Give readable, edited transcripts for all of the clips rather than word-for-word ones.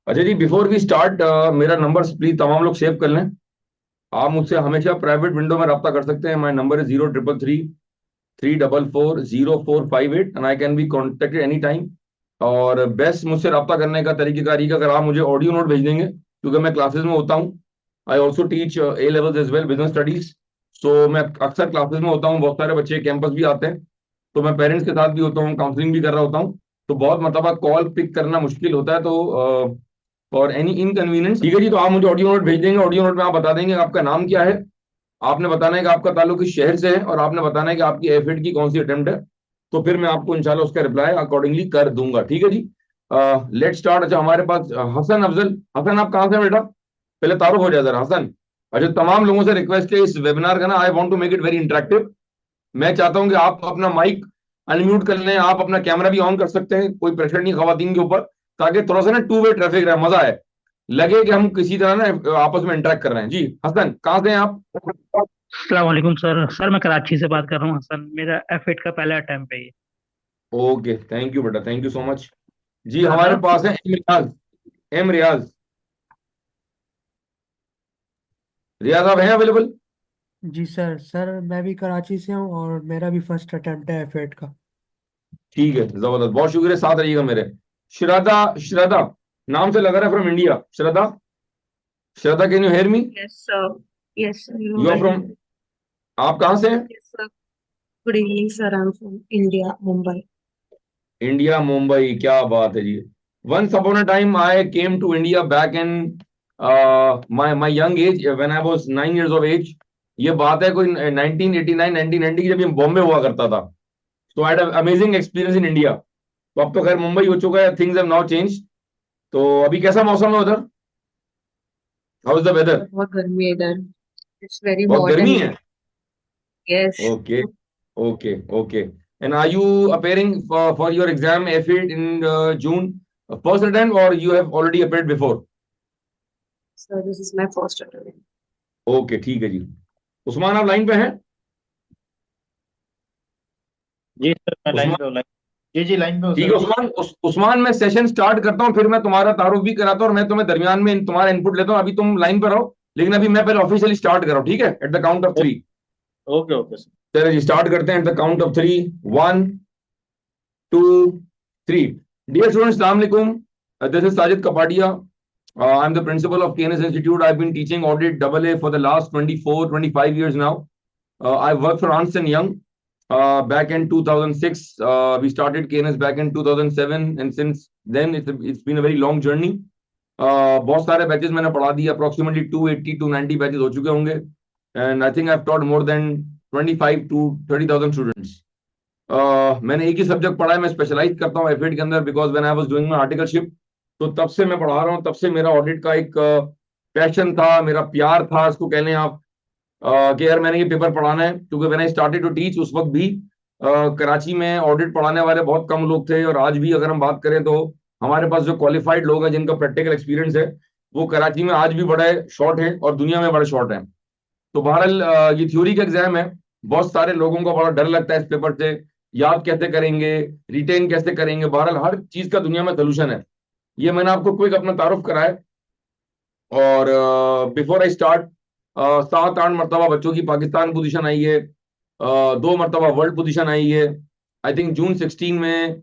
अच्छा जी, before we start मेरा number please तमाम लोग सेव कर लें। आप मुझसे हमेशा प्राइवेट विंडो में रब्ता कर सकते हैं। माई नंबर है 0333 344 0458 and I can be contacted any time. और बेस्ट मुझसे रब्ता करने का तरीकेकार ये कि अगर आप मुझे ऑडियो नोट भेज देंगे, क्योंकि मैं क्लासेस में होता हूँ। I also teach A levels as well, business studies. So मैं अक्सर क्लासेस में होता हूँ, बहुत सारे बच्चे कैंपस भी आते हैं, तो मैं पेरेंट्स के साथ भी होता हूँ, काउंसलिंग भी कर रहा होता हूँ। तो बहुत मतलब कॉल पिक करना मुश्किल होता है, तो और एनी इनकन्वीनियंस, ठीक है जी। तो आप मुझे ऑडियो नोट भेज देंगे, ऑडियो नोट में आप बता देंगे आपका नाम क्या है, आपने बताना है कि आपका ताल्लुक किस शहर से है, और आपने बताना है कि आपकी एफिड की कौन सी अटेम्प्ट है। तो फिर मैं आपको इंशाल्लाह उसका रिप्लाई अकॉर्डिंगली कर दूंगा, ठीक है जी। Let start. अच्छा, हमारे पास हसन अफजल। हसन, आप कहाँ से हैं बेटा? पहले तारुफ हो जाए जरा, हसन। अच्छा, तमाम लोगों से रिक्वेस्ट है इस वेबिनार का ना, I want to make it very interactive. मैं चाहता हूं कि आप अपना माइक अनम्यूट कर लें, आप अपना कैमरा भी ऑन कर सकते हैं, कोई प्रेशर नहीं खवातीन के ऊपर, ताकि थोड़ा सा ना टू वे ट्रैफिक रहे, मजा आए, लगे कि हम किसी तरह ना आपस में इंटरेक्ट कर रहे हैं। जी हसन, कहाँ से हैं आप? अस्सलाम वालेकुम सर मैं कराची से बात कर रहा हूँ हसन। मेरा F8 का पहला अटेम्प्ट है ये। ओके, थैंक यू बेटा, थैंक यू सो मच। जी, हमारे आदाब। पास है एम रियाज। एम रियाज। रियाज, आप हैं अवेलेबल? जी सर। मैं भी कराची से हूँ और मेरा भी फर्स्ट अटेम्प्ट है F8 का। ठीक है, जबरदस्त, बहुत शुक्रिया, साथ रहिएगा मेरे। श्रद्धा। श्रद्धा, नाम से लग रहा है from India. Shraddha, Shraddha, can you hear me? Yes, sir. Yes, sir. You you are already. From, आप कहाँ से हैं? Yes, sir. Good evening, sir. I'm from India, Mumbai. India, Mumbai, क्या बात है जी। Once upon a time I came to India back in my my young age, when I was 9 years of age. ये बात है कोई 1989 1990 की, जब ये बॉम्बे हुआ करता था। तो I had amazing experience in India. तो अब तो खैर मुंबई हो चुका है, थिंग्स हैव नाउ चेंज। तो अभी कैसा मौसम है उधर? How is the weather? बहुत गर्मी है इधर. It's very बहुत hot गर्मी and है? yes. Okay, okay, okay. And are you appearing for your exam F8 in June, first attempt, और you have already appeared before? So this is my first attempt. Okay, ठीक है जी। उस्मान, आप line पे हैं? जी सर, मैं लाइन उस्मान, पे हूँ। लाइन जी जी, लाइन पे हूँ ठीक है सर। उस्मान। उस्मान, मैं सेशन स्टार्ट करता हूँ, फिर मैं तुम्हारा तारुफ भी कराता हूँ, और मैं तुम्हें दरमियान में तुम्हारा इनपुट लेता हूँ। अभी तुम लाइन पर रहो, लेकिन अभी मैं पहले ऑफिशियली स्टार्ट कर रहा हूँ, ठीक है? एट द काउंट ऑफ ओ- 3। Okay okay sir. चलो जी, स्टार्ट करते हैं at the count of 3। 1, 2, 3। Dear students, अस्सलाम वालेकुम। This is Sajid Kapadia. I am the principal of KNS institute. I have been teaching audit double A for the last 24-25 years now. I worked for Ernst and Young back in 2006. We started KNS back in 2007, and since then it's been a very long journey. बहुत सारे batches मैंने पढ़ा दिए, approximately 280 to 90 batches हो चुके होंगे, and I think I have taught more than 25 to 30,000 students. मैंने एक ही सब्जेक्ट पढ़ा है, मैं स्पेशलाइज करता हूँ एफिड के अंदर, because when I was doing my articleship, तो तब से मैं पढ़ा रहा हूँ, तब से मेरा ऑडिट का एक पैशन था, मेरा प्यार था, इसको कह लें आप। कि यार मैंने ये पेपर पढ़ाना है, क्योंकि when I started to teach, उस वक्त भी कराची में ऑडिट पढ़ाने वाले बहुत कम लोग थे, और आज भी अगर हम बात करें तो हमारे पास जो क्वालिफाइड लोग हैं जिनका प्रैक्टिकल एक्सपीरियंस है, वो कराची में आज भी बड़े शॉर्ट हैं और दुनिया में बड़े शॉर्ट हैं। तो बहरहाल ये थ्योरी का एग्जाम है, बहुत सारे लोगों को बड़ा डर लगता है इस पेपर से, याद कैसे करेंगे, रिटेन कैसे करेंगे, बहरहाल हर चीज का दुनिया में सोल्यूशन है। ये मैंने आपको क्विक अपना तारुफ कराया। और बिफोर आई स्टार्ट, 7-8 मरतबा बच्चों की पाकिस्तान पोजीशन आई है, 2 मरतबा वर्ल्ड पोजीशन आई है। आई थिंक जून 16 में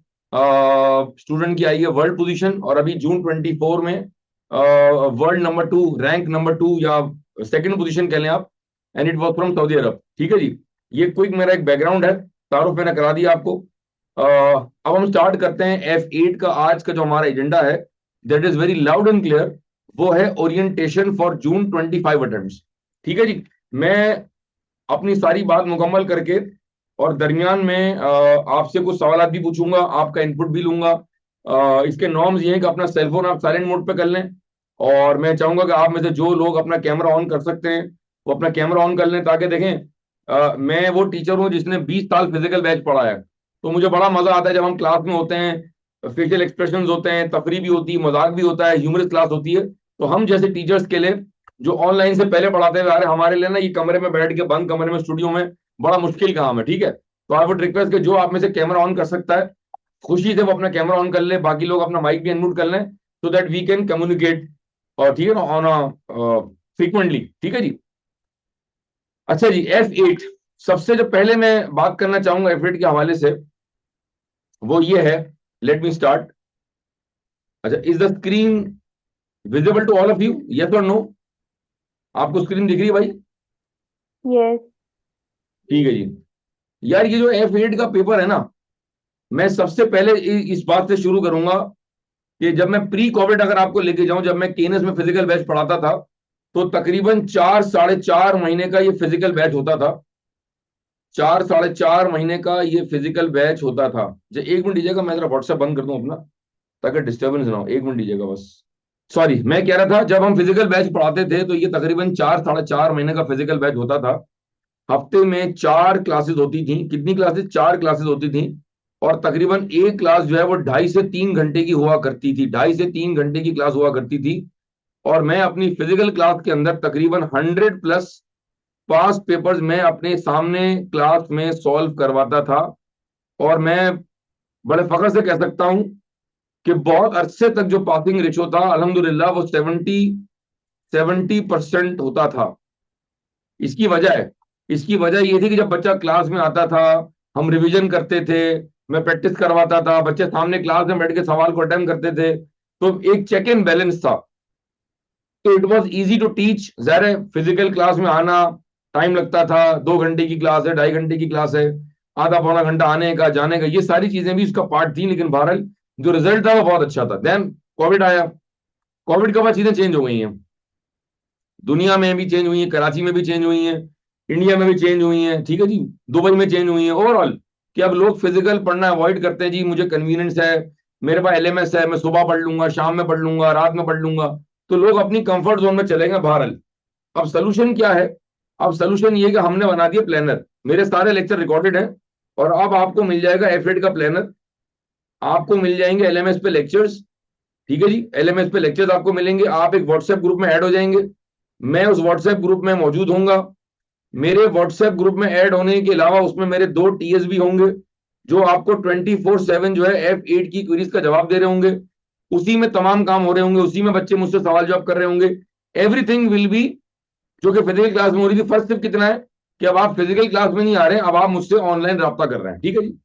स्टूडेंट की आई है वर्ल्ड पोजीशन, और अभी जून 24 में वर्ल्ड नंबर 2, रैंक नंबर 2, या सेकंड पोजीशन कह लें आप, and it was from Saudi Arab, ठीक है जी। ये क्विक मेरा एक बैकग्राउंड है, तारुफ मैंने करा दिया आपको। अब हम स्टार्ट करते हैं F8 का। आज का जो हमारा एजेंडा है, that is very loud and clear, वो है ओरिएंटेशन फॉर जून 25 अटेम्प्ट्स, ठीक है जी। मैं अपनी सारी बात मुकम्मल करके, और दरमियान में आपसे कुछ सवाल भी पूछूंगा, आपका इनपुट भी लूंगा। इसके नॉर्म्स ये हैं कि अपना सेलफोन आप साइलेंट मोड पे कर लें, और मैं चाहूंगा कि आप में से जो लोग अपना कैमरा ऑन कर सकते हैं, वो अपना कैमरा ऑन कर लें, ताकि देखें मैं वो टीचर हूँ जिसने 20 साल फिजिकल बैच पढ़ा है, तो मुझे बड़ा मजा आता है जब हम क्लास में होते हैं, फेशियल एक्सप्रेशंस होते हैं, तफरी भी होती है, मजाक भी होता है, ह्यूमरस क्लास होती है। तो हम जैसे टीचर्स के लिए, जो ऑनलाइन से पहले पढ़ाते हुए आ रहे हैं, हमारे लिए ना ये कमरे में बैठ के, बंद कमरे में, स्टूडियो में, बड़ा मुश्किल काम है, ठीक है। तो आई वुड रिक्वेस्ट कि जो आप में से कैमरा ऑन कर सकता है, खुशी से वो अपना कैमरा ऑन कर ले, बाकी लोग अपना माइक भी अनम्यूट कर लें, so that we can communicate ठीक है ना on a frequently. ठीक है जी. अच्छा जी, F8 सबसे जो पहले मैं बात करना चाहूंगा F8 के हवाले से वो ये है. Let me start. अच्छा, is the screen visible to all of you? Yes और नो? आपको स्क्रीन दिख रही है भाई? यस। ठीक है जी. यार ये जो F8 का पेपर है ना, मैं सबसे पहले इस बात से शुरू करूंगा कि जब मैं प्री कोविड अगर आपको लेके जाऊं, जब मैं केएनएस में फिजिकल बैच पढ़ाता था तो तकरीबन 4-4.5 महीने का ये फिजिकल बैच होता था. 4-4.5 महीने का ये फिजिकल बैच होता था. जो 1 मिनट दीजिएगा, मैं जरा व्हाट्सएप बंद कर दूं अपना ताकि डिस्टर्बेंस ना हो. 1 मिनट दीजिएगा बस. सॉरी, मैं कह रहा था जब हम फिजिकल बैच पढ़ाते थे तो ये तकरीबन 4-4.5 महीने का फिजिकल बैच होता था. हफ्ते में 4 क्लासेस होती थी. कितनी क्लासेस? 4 क्लासेस होती थी. और तकरीबन एक क्लास जो है वो 2.5 से 3 घंटे की हुआ करती थी. 2.5 से 3 घंटे की क्लास हुआ करती थी. और मैं अपनी फिजिकल क्लास के अंदर तकरीबन 100+ पास पेपर्स मैं अपने सामने क्लास में सॉल्व करवाता था. और मैं बड़े फख्र से कह सकता हूं कि बहुत अरसे तक जो पासिंग रेशो था अल्हम्दुलिल्लाह वो 70% होता था. इसकी वजह ये थी कि जब बच्चा क्लास में आता था, हम रिवीजन करते थे, मैं प्रैक्टिस करवाता था, बच्चे सामने क्लास में बैठ के सवाल को अटेम्प्ट करते थे, तो एक चेक एंड बैलेंस था. तो it was easy to teach. ज़ाहिर है फिजिकल क्लास में आना टाइम लगता था. 2 घंटे की क्लास है, 2.5 घंटे की क्लास है, आधा पौना घंटा आने का जाने का, ये सारी चीजें भी उसका पार्ट थी. लेकिन बहरहाल जो रिजल्ट था वो बहुत अच्छा था. देन कोविड आया. कोविड के बाद चीजें चेंज हो गई हैं. दुनिया में भी चेंज हुई है, कराची में भी चेंज हुई है, इंडिया में भी चेंज हुई है. ठीक है जी, दुबई में चेंज हुई है. ओवरऑल कि अब लोग फिजिकल पढ़ना अवॉइड करते हैं. जी मुझे कन्वीनियंस है, मेरे पास LMS है, मैं सुबह पढ़ लूंगा, शाम में पढ़ लूंगा, रात में पढ़ लूंगा. तो लोग अपनी कंफर्ट जोन में चले गए बहरहाल. अब सोल्यूशन क्या है? अब सोल्यूशन ये कि हमने बना दिया प्लानर. मेरे सारे लेक्चर रिकॉर्डेड हैं और अब आपको मिल जाएगा F8 का प्लानर. आपको मिल जाएंगे LMS पे लेक्चर्स. ठीक है जी, LMS पे लेक्चर्स आपको मिलेंगे. आप एक व्हाट्सएप ग्रुप में ऐड हो जाएंगे. मैं उस व्हाट्सएप ग्रुप में मौजूद होऊंगा. मेरे व्हाट्सएप ग्रुप में ऐड होने के अलावा उसमें मेरे 2 TS भी होंगे जो आपको 24/7 जो है F8 की क्वेरीज का जवाब दे रहे होंगे. उसी में तमाम काम हो रहे होंगे, उसी में बच्चे मुझसे सवाल जवाब कर रहे होंगे. एवरीथिंग विल बी जो कि फिजिकल क्लास में हो रही थी. फर्स्ट सिर्फ कितना है कि अब आप फिजिकल क्लास में नहीं आ रहे हैं, अब आप मुझसे ऑनलाइन राब्ता कर रहे हैं. ठीक है जी.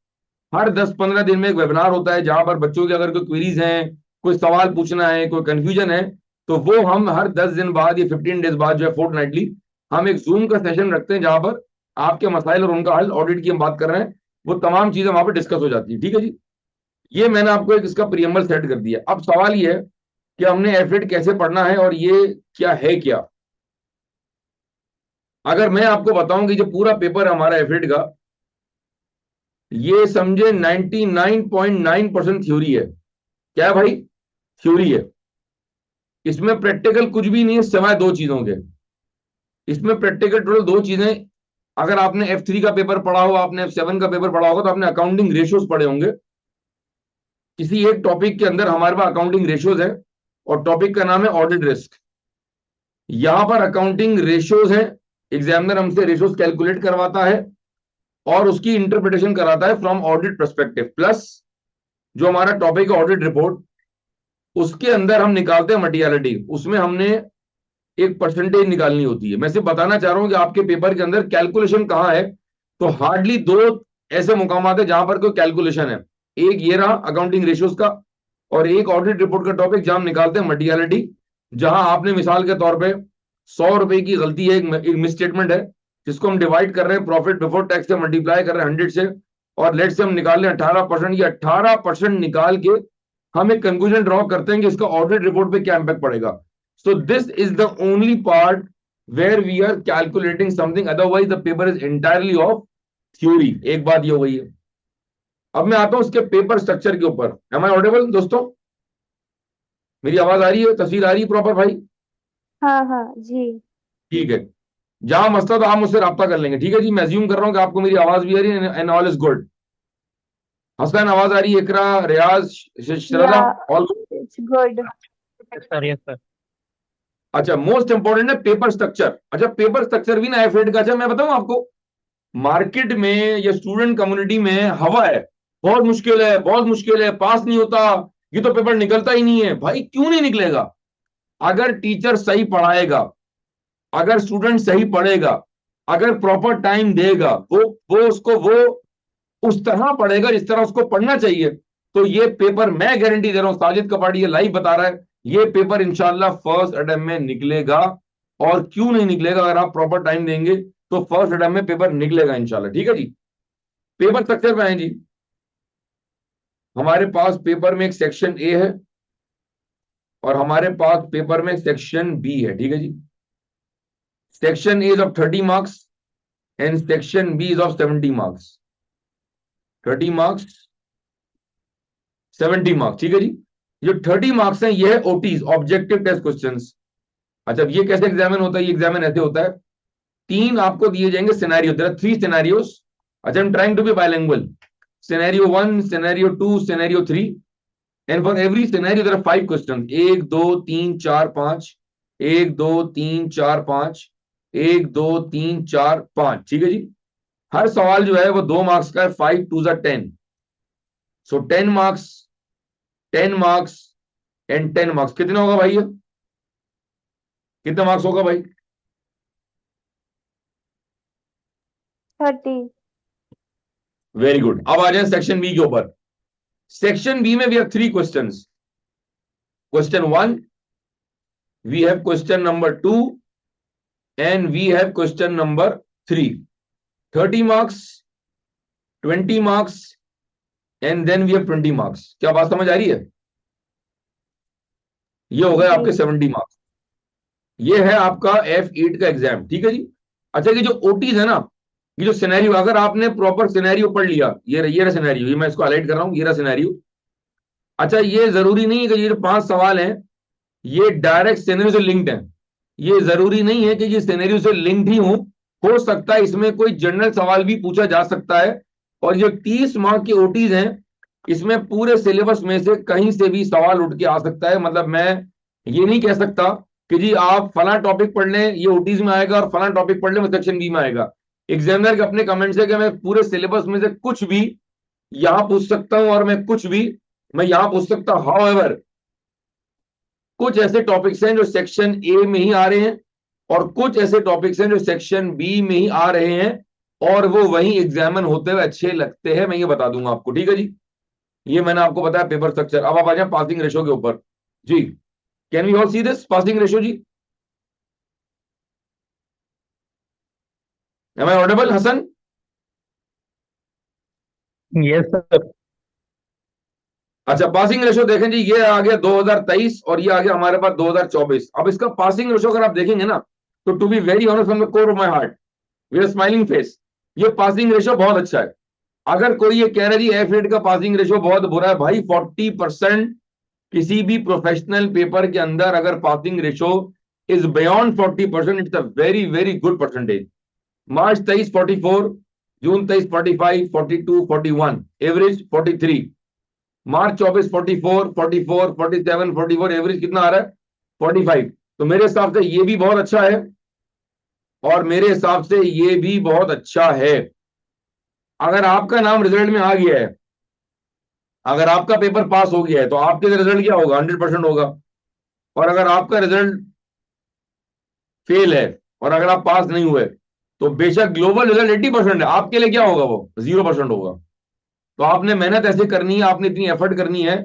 हर 10-15 दिन में एक वेबिनार होता है जहां पर बच्चों की अगर कोई क्वेरीज हैं, कोई सवाल पूछना है, कोई कंफ्यूजन है, तो वो हम हर 10 दिन बाद या 15 डेज बाद जो है फोर्टनाइटली हम एक जूम का सेशन रखते हैं जहां पर आपके मसाइल और उनका हल, ऑडिट की हम बात कर रहे हैं, वो तमाम चीजें वहां पर डिस्कस हो जाती है. ठीक है जी. ये मैंने आपको एक इसका प्रीएम्बल सेट कर दिया. अब सवाल ये है कि हमने F8 कैसे पढ़ना है और ये क्या है. क्या अगर मैं आपको बताऊं कि जो पूरा पेपर है हमारा F8 का, ये समझे 99.9% थ्योरी है. क्या है भाई? थ्योरी है. इसमें प्रैक्टिकल कुछ भी नहीं है सिवाय 2 चीजों के. इसमें प्रैक्टिकल टोटल 2 चीजें. अगर आपने F3 का पेपर पढ़ा हो, आपने F7 का पेपर पढ़ा होगा, तो आपने अकाउंटिंग रेशियोज पढ़े होंगे. किसी एक टॉपिक के अंदर हमारे पास अकाउंटिंग रेशियोज है और टॉपिक का नाम है ऑडिट रिस्क. यहां पर अकाउंटिंग रेशियोज है. एग्जामिनर हमसे रेशियोज कैलकुलेट करवाता है और उसकी इंटरप्रिटेशन कराता है फ्रॉम ऑडिट पर्सपेक्टिव. प्लस जो हमारा टॉपिक है ऑडिट रिपोर्ट, उसके अंदर हम निकालते हैं मटेरियलिटी. उसमें हमने एक परसेंटेज निकालनी होती है. मैं सिर्फ बताना चाह रहा हूं कि आपके पेपर के अंदर कैलकुलेशन कहां है, तो हार्डली 2 ऐसे मुकाम है जहां पर कोई कैलकुलेशन है. एक ये रहा अकाउंटिंग रेशियोज का, और एक ऑडिट रिपोर्ट का टॉपिक जहां हम निकालते हैं मटेरियलिटी. जहां आपने मिसाल के तौर पर 100 रुपए की गलती है, एक मिसस्टेटमेंट है, जिसको हम डिवाइड कर रहे हैं प्रॉफिट बिफोर टैक्स से, मल्टीप्लाई कर रहे हैं 100 से, और लेट से हम निकाल लें 18%. या 18% निकाल के हम एक कंक्लूजन ड्रॉ करते हैं कि इसका ऑडिट रिपोर्ट पे क्या इंपैक्ट पड़ेगा. So this is the only part where we are calculating something, otherwise the paper is entirely of theory. एक बात ये हो गई है. अब मैं आता हूं उसके पेपर स्ट्रक्चर के ऊपर. एम आई ऑडिबल दोस्तों? मेरी आवाज आ रही है, तस्वीर आ रही है प्रॉपर भाई? हाँ हाँ जी। ठीक है. जहां मसला तो आप मुझसे राब्ता कर लेंगे. ठीक है जी. मैं अज्यूम कर रहा हूं कि आपको मेरी आवाज भी आ रही है and all is good. Hasan आवाज आ रही है? Iqra, Riyaz, Sharda, all it's good. Yes sir, yes sir. अच्छा, मोस्ट इंपॉर्टेंट है पेपर स्ट्रक्चर. अच्छा, पेपर स्ट्रक्चर भी ना F8 का. अच्छा मैं बताऊं आपको, मार्केट में या स्टूडेंट कम्युनिटी में हवा है बहुत मुश्किल है, बहुत मुश्किल है, पास नहीं होता, ये तो पेपर निकलता ही नहीं है। भाई क्यों नहीं निकलेगा? अगर टीचर सही पढ़ाएगा, अगर स्टूडेंट सही पढ़ेगा, अगर प्रॉपर टाइम देगा, वो उसको वो उस तरह पढ़ेगा जिस तरह उसको पढ़ना चाहिए, तो ये पेपर मैं गारंटी दे रहा हूं, साजिद कपाड़ी ये लाइव बता रहा है, ये पेपर इंशाल्लाह फर्स्ट अटेम्प्ट में निकलेगा। और क्यों नहीं निकलेगा? अगर आप प्रॉपर टाइम देंगे तो फर्स्ट अटेम्प्ट में पेपर निकलेगा इंशाल्लाह। ठीक है जी। पेपर स्ट्रक्चर पे आए जी। हमारे पास पेपर में एक सेक्शन ए है और हमारे पास पेपर में सेक्शन बी है। ठीक है जी। Section A is of 30 marks and section B is of 70 marks. 30 marks, 70 marks. ठीक है जी। जो 30 मार्क्स हैं ये है ओटीज, ऑब्जेक्टिव टेस्ट क्वेश्चंस। अच्छा, ये कैसे एग्जामिन होता है? ये एग्जामिन ऐसे होता है, 3 आपको दिए जाएंगे सिनेरियो, देयर आर 3 सिनेरियोस। अच्छा, I am trying to be bilingual. Scenario 1, scenario 2, scenario 3, and for every scenario there are 5 question. 1 2 3 4 5, 1 2 3 4 5, 1 2 3 4 5। ठीक है जी। हर सवाल जो है वो 2 मार्क्स का है, 5 2 10। So 10 marks, 10 marks and 10 marks. कितना होगा भाई? ये कितना मार्क्स होगा भाई? 30। Very good. अब आ जाए सेक्शन बी के ऊपर। सेक्शन बी में we have 3 questions. Question 1, we have question number 2 and we have question number 3। 30 marks, 20 marks and then we have 20 marks. क्या बात समझ आ रही है? ये हो गए आपके जी 70 मार्क्स। ये है आपका F8 का एग्जाम। ठीक है जी। अच्छा, ये जो ओटीज है ना, ये जो सिनेरियो, अगर आपने प्रॉपर सिनेरियो पढ़ लिया, ये रहा सिनेरियो, ये मैं इसको हाईलाइट कर रहा हूं, ये रहा सिनेरियो। अच्छा, ये जरूरी नहीं है कि ये जो 5 सवाल हैं ये डायरेक्ट सिनेरियो से लिंक्ड हैं। ये जरूरी नहीं है कि ये सिनेरियो से लिंक्ड ही हो सकता है इसमें कोई जनरल सवाल भी पूछा जा सकता है। और ये 30 मार्क की ओटीज हैं, इसमें पूरे सिलेबस में से कहीं से भी सवाल उठ के आ सकता है। मतलब मैं ये नहीं कह सकता कि जी आप फला टॉपिक पढ़ लें ये ओटीज में आएगा और फला टॉपिक पढ़ लें वो सेक्शन बी में आएगा। एग्जामिनर के अपने कमेंट से कि मैं पूरे सिलेबस में से कुछ भी यहां पूछ सकता हूं और मैं कुछ भी मैं यहां पूछ सकता हूं। हाउएवर, कुछ ऐसे टॉपिक्स हैं जो सेक्शन ए में ही आ रहे हैं और कुछ ऐसे टॉपिक्स हैं जो सेक्शन बी में ही आ रहे हैं और वो वहीं एग्जामिन होते हुए अच्छे लगते हैं। मैं ये बता दूंगा आपको। ठीक है जी। ये मैंने आपको बताया पेपर स्ट्रक्चर। अब आप आ जाए पासिंग रेशो के ऊपर जी। Can we all see this passing ratio जी? Am I audible Hasan? Yes sir. अच्छा, पासिंग रेशो देखें जी, ये आ गया 2023 और ये आ गया हमारे पास 2024। अब इसका पासिंग रेशो अगर आप देखेंगे ना, तो to be very honest from the core of my heart with a smiling face, ये पासिंग रेशो बहुत अच्छा है। अगर कोई ये कह रहा है जी F8 का पासिंग रेशो बहुत बुरा है, भाई 40% किसी भी प्रोफेशनल पेपर के अंदर अगर passing ratio is beyond 40%, it's a very very good percentage. March 23 44, June 23 45, 42 41, average 43। March 24 44, 44, 47, 44, average कितना आ रहा है? 45। तो मेरे हिसाब से ये भी बहुत अच्छा है और मेरे हिसाब से ये भी बहुत अच्छा है। अगर आपका नाम रिजल्ट में आ गया है, अगर आपका पेपर पास हो गया है, तो आपके रिजल्ट क्या होगा? 100% होगा। और अगर आपका रिजल्ट फेल है और अगर आप पास नहीं हुए, तो बेशक ग्लोबल रिजल्ट 80% है, आपके लिए क्या होगा? वो 0% होगा। तो आपने मेहनत ऐसे करनी है, आपने इतनी एफर्ट करनी है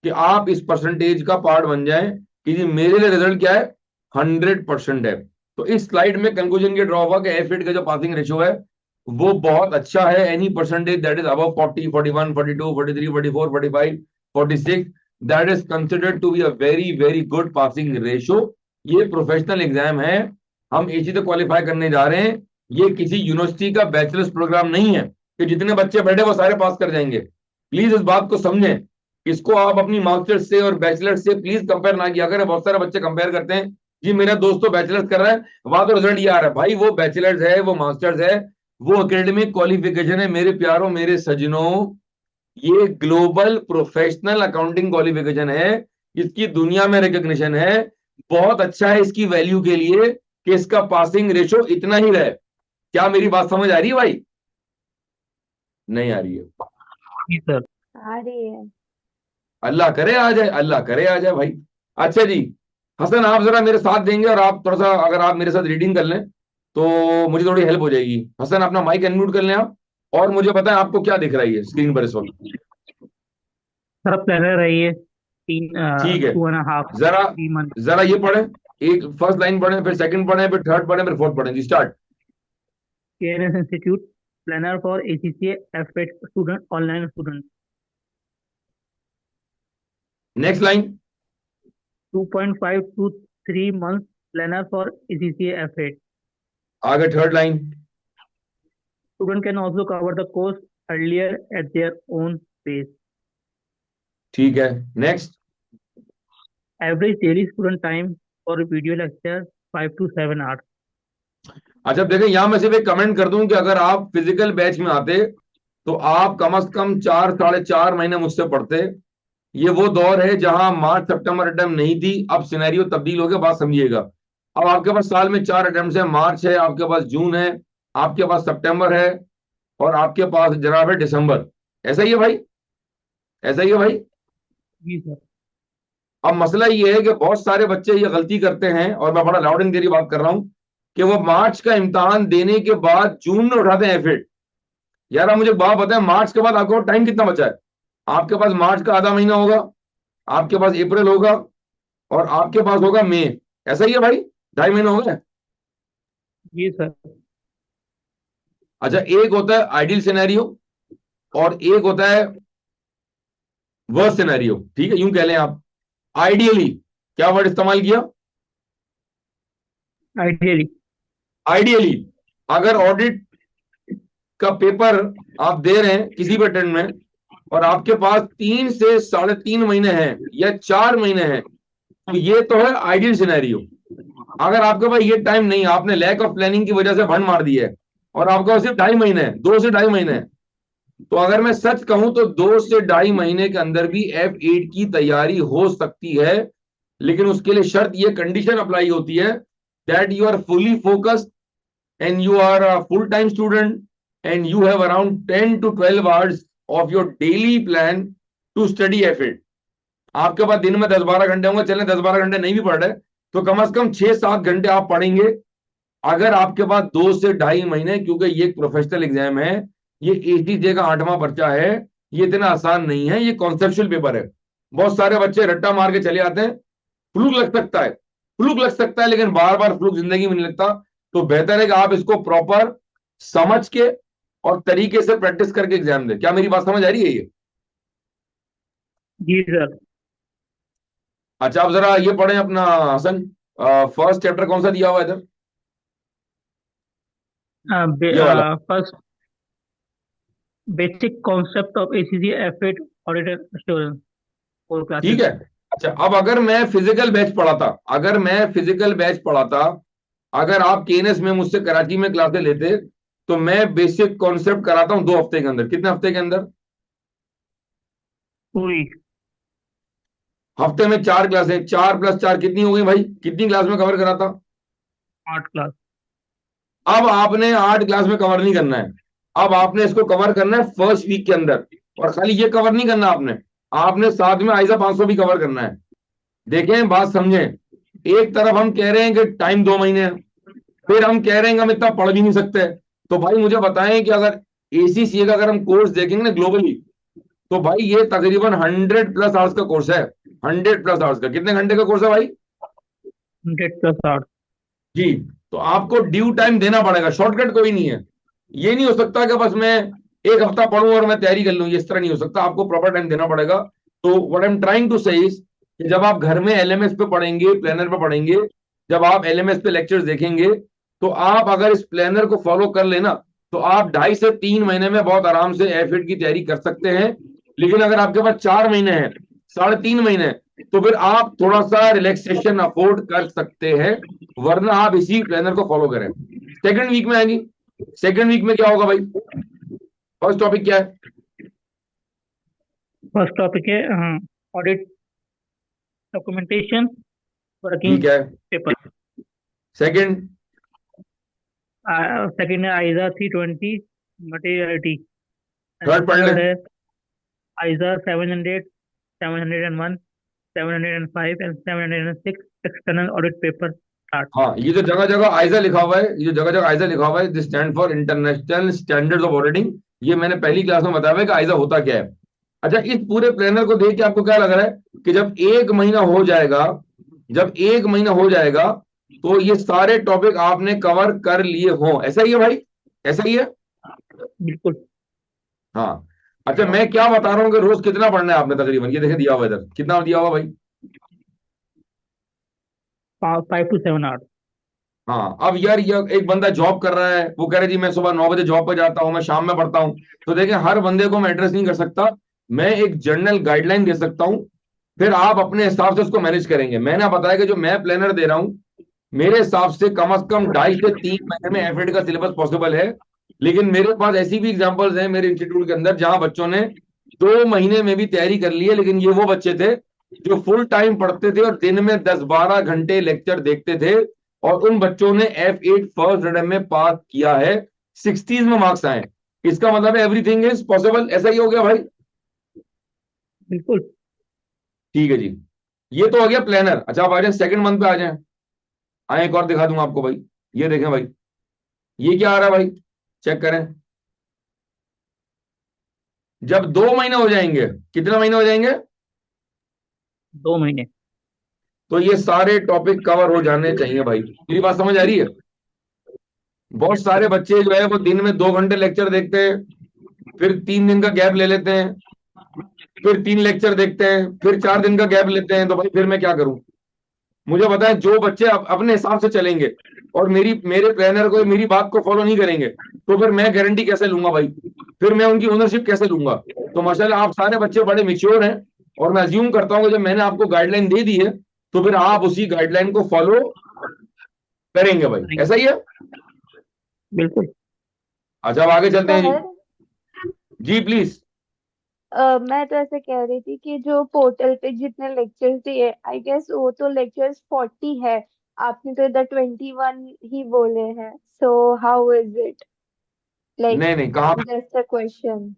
कि आप इस परसेंटेज का पार्ट बन जाएं कि जी मेरे लिए रिजल्ट क्या है? 100% है। तो इस स्लाइड में कंक्लूजन ये ड्रॉ हुआ कि F8 का जो पासिंग रेशियो है वो बहुत अच्छा है। Any percentage that is above 40, 41, 42, 43, 44, 45, 46, that is considered to be a very very good passing ratio. ये प्रोफेशनल एग्जाम है, हम एसी तक क्वालिफाई करने जा रहे हैं। ये किसी यूनिवर्सिटी का बैचलर्स प्रोग्राम नहीं है कि जितने बच्चे बैठे वो सारे पास कर जाएंगे। प्लीज इस बात को समझें। इसको आप अपनी मास्टर्स से और बैचलर से प्लीज कंपेयर ना किया करें। बहुत सारे बच्चे कंपेयर करते हैं, जी मेरा दोस्त तो बैचलर्स कर रहा है, वहां तो रिजल्ट ये आ रहा है। भाई वो बैचलर्स है, वो मास्टर्स है, वो एकेडमिक क्वालिफिकेशन है। मेरे प्यारों, मेरे सजनों, ये ग्लोबल प्रोफेशनल अकाउंटिंग क्वालिफिकेशन है, इसकी दुनिया में रिकॉग्निशन है। बहुत अच्छा है इसकी वैल्यू के लिए कि इसका पासिंग रेशो इतना ही रहे। क्या मेरी बात समझ आ रही है भाई? नहीं आ रही है? जी सर। आ रही है। अल्लाह करे आ जाए, अल्लाह करे आ जाए भाई। अच्छा जी, हसन आप जरा मेरे साथ देंगे और आप थोड़ा सा अगर आप मेरे साथ रीडिंग कर लें तो मुझे थोड़ी हेल्प हो जाएगी। हसन अपना माइक अनम्यूट कर लें आप, और मुझे बताएं आपको क्या दिख रही है स्क्रीन पर इस वक्त। सर प्लानर है ये तीन ठीक है, 2.5 जरा 3 मंथ। जरा ये पढ़ें, एक फर्स्ट लाइन पढ़ें, फिर सेकंड पढ़ें, फिर थर्ड पढ़ें, फिर फोर्थ पढ़ें जी, स्टार्ट। केयरनेस institute planner for ACCA F eight student online student. Next line. 2.5 to 3 months planner for ACCA F8. आगे third line. Student can also cover the course earlier at their own pace. ठीक है, next. Average daily student time for video lecture 5 to 7 hours. अच्छा अब देखें, यहां मैं सिर्फ एक कमेंट कर दूं कि अगर आप फिजिकल बैच में आते तो आप कम से कम 4 साढ़े 4 महीने मुझसे पढ़ते। ये वो दौर है जहां मार्च सितंबर अटेम्प्ट नहीं थी, अब सिनेरियो तब्दील हो गया, बात समझिएगा। अब आपके पास साल में 4 अटेम्प्ट है, मार्च है, आपके पास जून है, आपके पास सितंबर है, और आपके पास जनाब है दिसंबर। ऐसा ही है भाई, ऐसा ही है भाई। जी सर। अब मसला ये है कि बहुत सारे बच्चे ये गलती करते हैं, और मैं बड़ा लाउड एंड क्लियर बात कर रहा हूं, कि वो मार्च का इम्तिहान देने के बाद जून में उठाते हैं एफिड। यार आप मुझे एक बात बताएं, मार्च के बाद आपको टाइम कितना बचा है? आपके पास मार्च का आधा महीना होगा, आपके पास अप्रैल होगा, और आपके पास होगा मई। ऐसा ही है भाई, 2.5 महीने हो गए। जी सर। अच्छा, एक होता है आइडियल सिनेरियो और एक होता है वर्स्ट सिनेरियो, ठीक है, यूं कह लें आप। आइडियली क्या वर्ड इस्तेमाल किया? Ideally. आइडियली अगर ऑडिट का पेपर आप दे रहे हैं किसी भी अटेम्प्ट में, और आपके पास 3 से 3.5 महीने हैं या 4 महीने हैं, तो ये तो है आइडियल सिनेरियो। अगर आपके पास ये टाइम नहीं, आपने लैक ऑफ प्लानिंग की वजह से भंड मार दी है, और आपके पास सिर्फ 2.5 महीने हैं, 2 से 2.5 महीने हैं, तो अगर मैं सच कहूं तो 2 से 2.5 महीने के अंदर भी F8 की तैयारी हो सकती है। लेकिन उसके लिए शर्त, ये कंडीशन अप्लाई होती है, that you are fully focused and you are a full-time student and you have around 10 to 12 hours of your daily plan to study F8। आपके पास दिन में 10-12 घंटे होंगे, चलें 10-12 घंटे नहीं भी पढ़ रहे तो कम से कम 6-7 घंटे आप पढ़ेंगे। अगर आपके पास 2 से 2.5 महीने, क्योंकि ये एक प्रोफेशनल एग्जाम है, ये ACCA का 8वां पर्चा है, ये इतना आसान नहीं है, ये कॉन्सेप्चुअल पेपर है। बहुत सारे बच्चे रट्टा मार के चले आते हैं, फ्लूक लग सकता है, फ्लूक लग सकता है, लेकिन बार बार फ्लूक जिंदगी में नहीं लगता। तो बेहतर है कि आप इसको प्रॉपर समझ के और तरीके से प्रैक्टिस करके एग्जाम दें। क्या मेरी बात समझ आ रही है ये? जी सर। अच्छा आप जरा ये पढ़ें अपना हसन, फर्स्ट चैप्टर कौन सा दिया हुआ है इधर? ये वाला। First basic concept of ACCA F8 auditor assurance 4 ठीक classes. है। अच्छा अब अगर मैं फिजिकल बैच पढ़ाता, अगर मैं फिजिकल बैच पढ़ाता, अगर आप KNS में मुझसे कराची में क्लासेस लेते, तो मैं बेसिक कॉन्सेप्ट कराता हूं 2 हफ्ते के अंदर। कितने हफ्ते के अंदर? 2 weeks. हफ्ते में 4 क्लासें, 4+4 कितनी हो गई भाई? कितनी क्लास में कवर कराता? 8 class. अब आपने 8 क्लास में कवर नहीं करना है, अब आपने इसको कवर करना है फर्स्ट वीक के अंदर। और खाली ये कवर नहीं करना आपने, आपने साथ में आइजा 500 भी कवर करना है। देखें, बात समझें, एक तरफ हम कह रहे हैं कि टाइम 2 महीने है, फिर हम कह रहे हैं कि हम इतना पढ़ भी नहीं सकते। तो भाई मुझे बताएं कि अगर ACCA का अगर हम कोर्स देखेंगे ना ग्लोबली, तो भाई ये तकरीबन 100+ आवर्स का कोर्स है। 100+ आवर्स का, कितने घंटे का कोर्स है भाई? 100+ hours. जी। तो आपको ड्यू टाइम देना पड़ेगा, शॉर्टकट कोई नहीं है। ये नहीं हो सकता कि बस मैं एक हफ्ता पढ़ूं और मैं तैयारी कर लूं, ये इस तरह नहीं हो सकता, आपको प्रॉपर टाइम देना पड़ेगा। तो what I am trying to say is कि जब आप घर में LMS पे पढ़ेंगे, प्लानर पे पढ़ेंगे, जब आप LMS पे लेक्चर्स देखेंगे, तो आप अगर इस प्लानर को फॉलो कर लेना, तो आप 2.5 से 3 महीने में बहुत आराम से F8 की तैयारी कर सकते हैं। लेकिन अगर आपके पास 4 महीने हैं, 3.5 महीने, तो फिर आप थोड़ा सा रिलैक्सेशन अफोर्ड कर सकते हैं, वरना आप इसी प्लानर को फॉलो करें। सेकंड वीक में आएंगी, सेकंड वीक में क्या होगा भाई? फर्स्ट टॉपिक क्या है? First topic है audit documentation working ठीक है। paper. सेकंड? Second है ISA 320 materiality. थर्ड पढ़ Third लें। है ISA 700 701, 705 and 706 external audit paper start. हाँ, ये जो जगह जगह आइजा लिखा हुआ है, ये जो जगह जगह आइजा लिखा हुआ है, this stand for international standards of auditing. ये मैंने पहली क्लास में बताया है कि आइजा होता क्या है। अच्छा, इस पूरे प्लानर को देख के आपको क्या लग रहा है कि जब एक महीना हो जाएगा, तो ये सारे टॉपिक आपने कवर कर लिए हों, ऐसा ही है भाई? ऐसा ही है? बिल्कुल। हाँ। अच्छा, मैं क्या बता रहा हूँ कि रोज कितना पढ़ना है आपने तकरीबन, ये देखे दिया हुआ इधर, कितना दिया हुआ भाई? 5 to 7 hours. हाँ, अब यार ये एक बंदा जॉब कर रहा है, वो कह रहा है जी मैं सुबह 9 बजे जॉब पर जाता हूँ, मैं शाम में पढ़ता हूँ। तो देखें, हर बंदे को मैं एड्रेस नहीं कर सकता, मैं एक जनरल गाइडलाइन दे सकता हूँ, फिर आप अपने हिसाब से उसको मैनेज करेंगे। मैंने बताया कि जो मैं प्लानर दे रहा हूँ, मेरे हिसाब से कम 2.5 से 3 महीने में एफएड का सिलेबस पॉसिबल है। लेकिन मेरे पास ऐसी भी एग्जांपल्स हैं मेरे इंस्टीट्यूट के अंदर जहां बच्चों ने 2 महीने में भी तैयारी कर ली है, लेकिन ये वो बच्चे थे जो फुल टाइम पढ़ते थे और दिन में 10-12 घंटे लेक्चर देखते थे, और उन बच्चों ने F8 फर्स्ट अटेम्प्ट में पास किया है, 60s में मार्क्स आए। इसका मतलब है एवरीथिंग इज पॉसिबल। ऐसा ही हो गया भाई? बिल्कुल। ठीक है जी, ये तो हो गया प्लानर। अच्छा, आप आ जाए सेकंड मंथ पे आ जाए। आए, एक और दिखा दूंगा आपको भाई। ये देखें भाई, ये क्या आ रहा है भाई, चेक करें। जब 2 महीने हो जाएंगे, कितने महीने हो जाएंगे? 2 महीने। तो ये सारे टॉपिक कवर हो जाने चाहिए भाई। मेरी बात समझ आ रही है? बहुत सारे बच्चे जो है वो दिन में 2 घंटे लेक्चर देखते हैं, फिर 3 दिन का गैप ले लेते हैं, फिर 3 लेक्चर देखते हैं, फिर 4 दिन का गैप लेते हैं। तो भाई फिर मैं क्या करूं? मुझे पता है जो बच्चे अपने हिसाब से चलेंगे और मेरे प्लानर को, मेरी बात को फॉलो नहीं करेंगे, तो फिर मैं गारंटी कैसे लूंगा भाई? फिर मैं उनकी ओनरशिप कैसे लूंगा? तो माशाल्लाह आप सारे बच्चे बड़े मेच्योर हैं, और मैं अज्यूम करता हूं कि जब मैंने आपको गाइडलाइन दे दी है तो फिर आप उसी गाइडलाइन को फॉलो करेंगे भाई। ऐसा ही है? बिल्कुल। अच्छा, अब आगे चलते हैं जी। Sir ji please. मैं तो ऐसे कह रही थी कि जो पोर्टल पे जितने लेक्चर्स दिए, आई गेस वो तो लेक्चर्स 40 है। आपने तो इधर 21 ही बोले हैं, so how is it? Like नहीं नहीं, कहाँ पे? Just a question.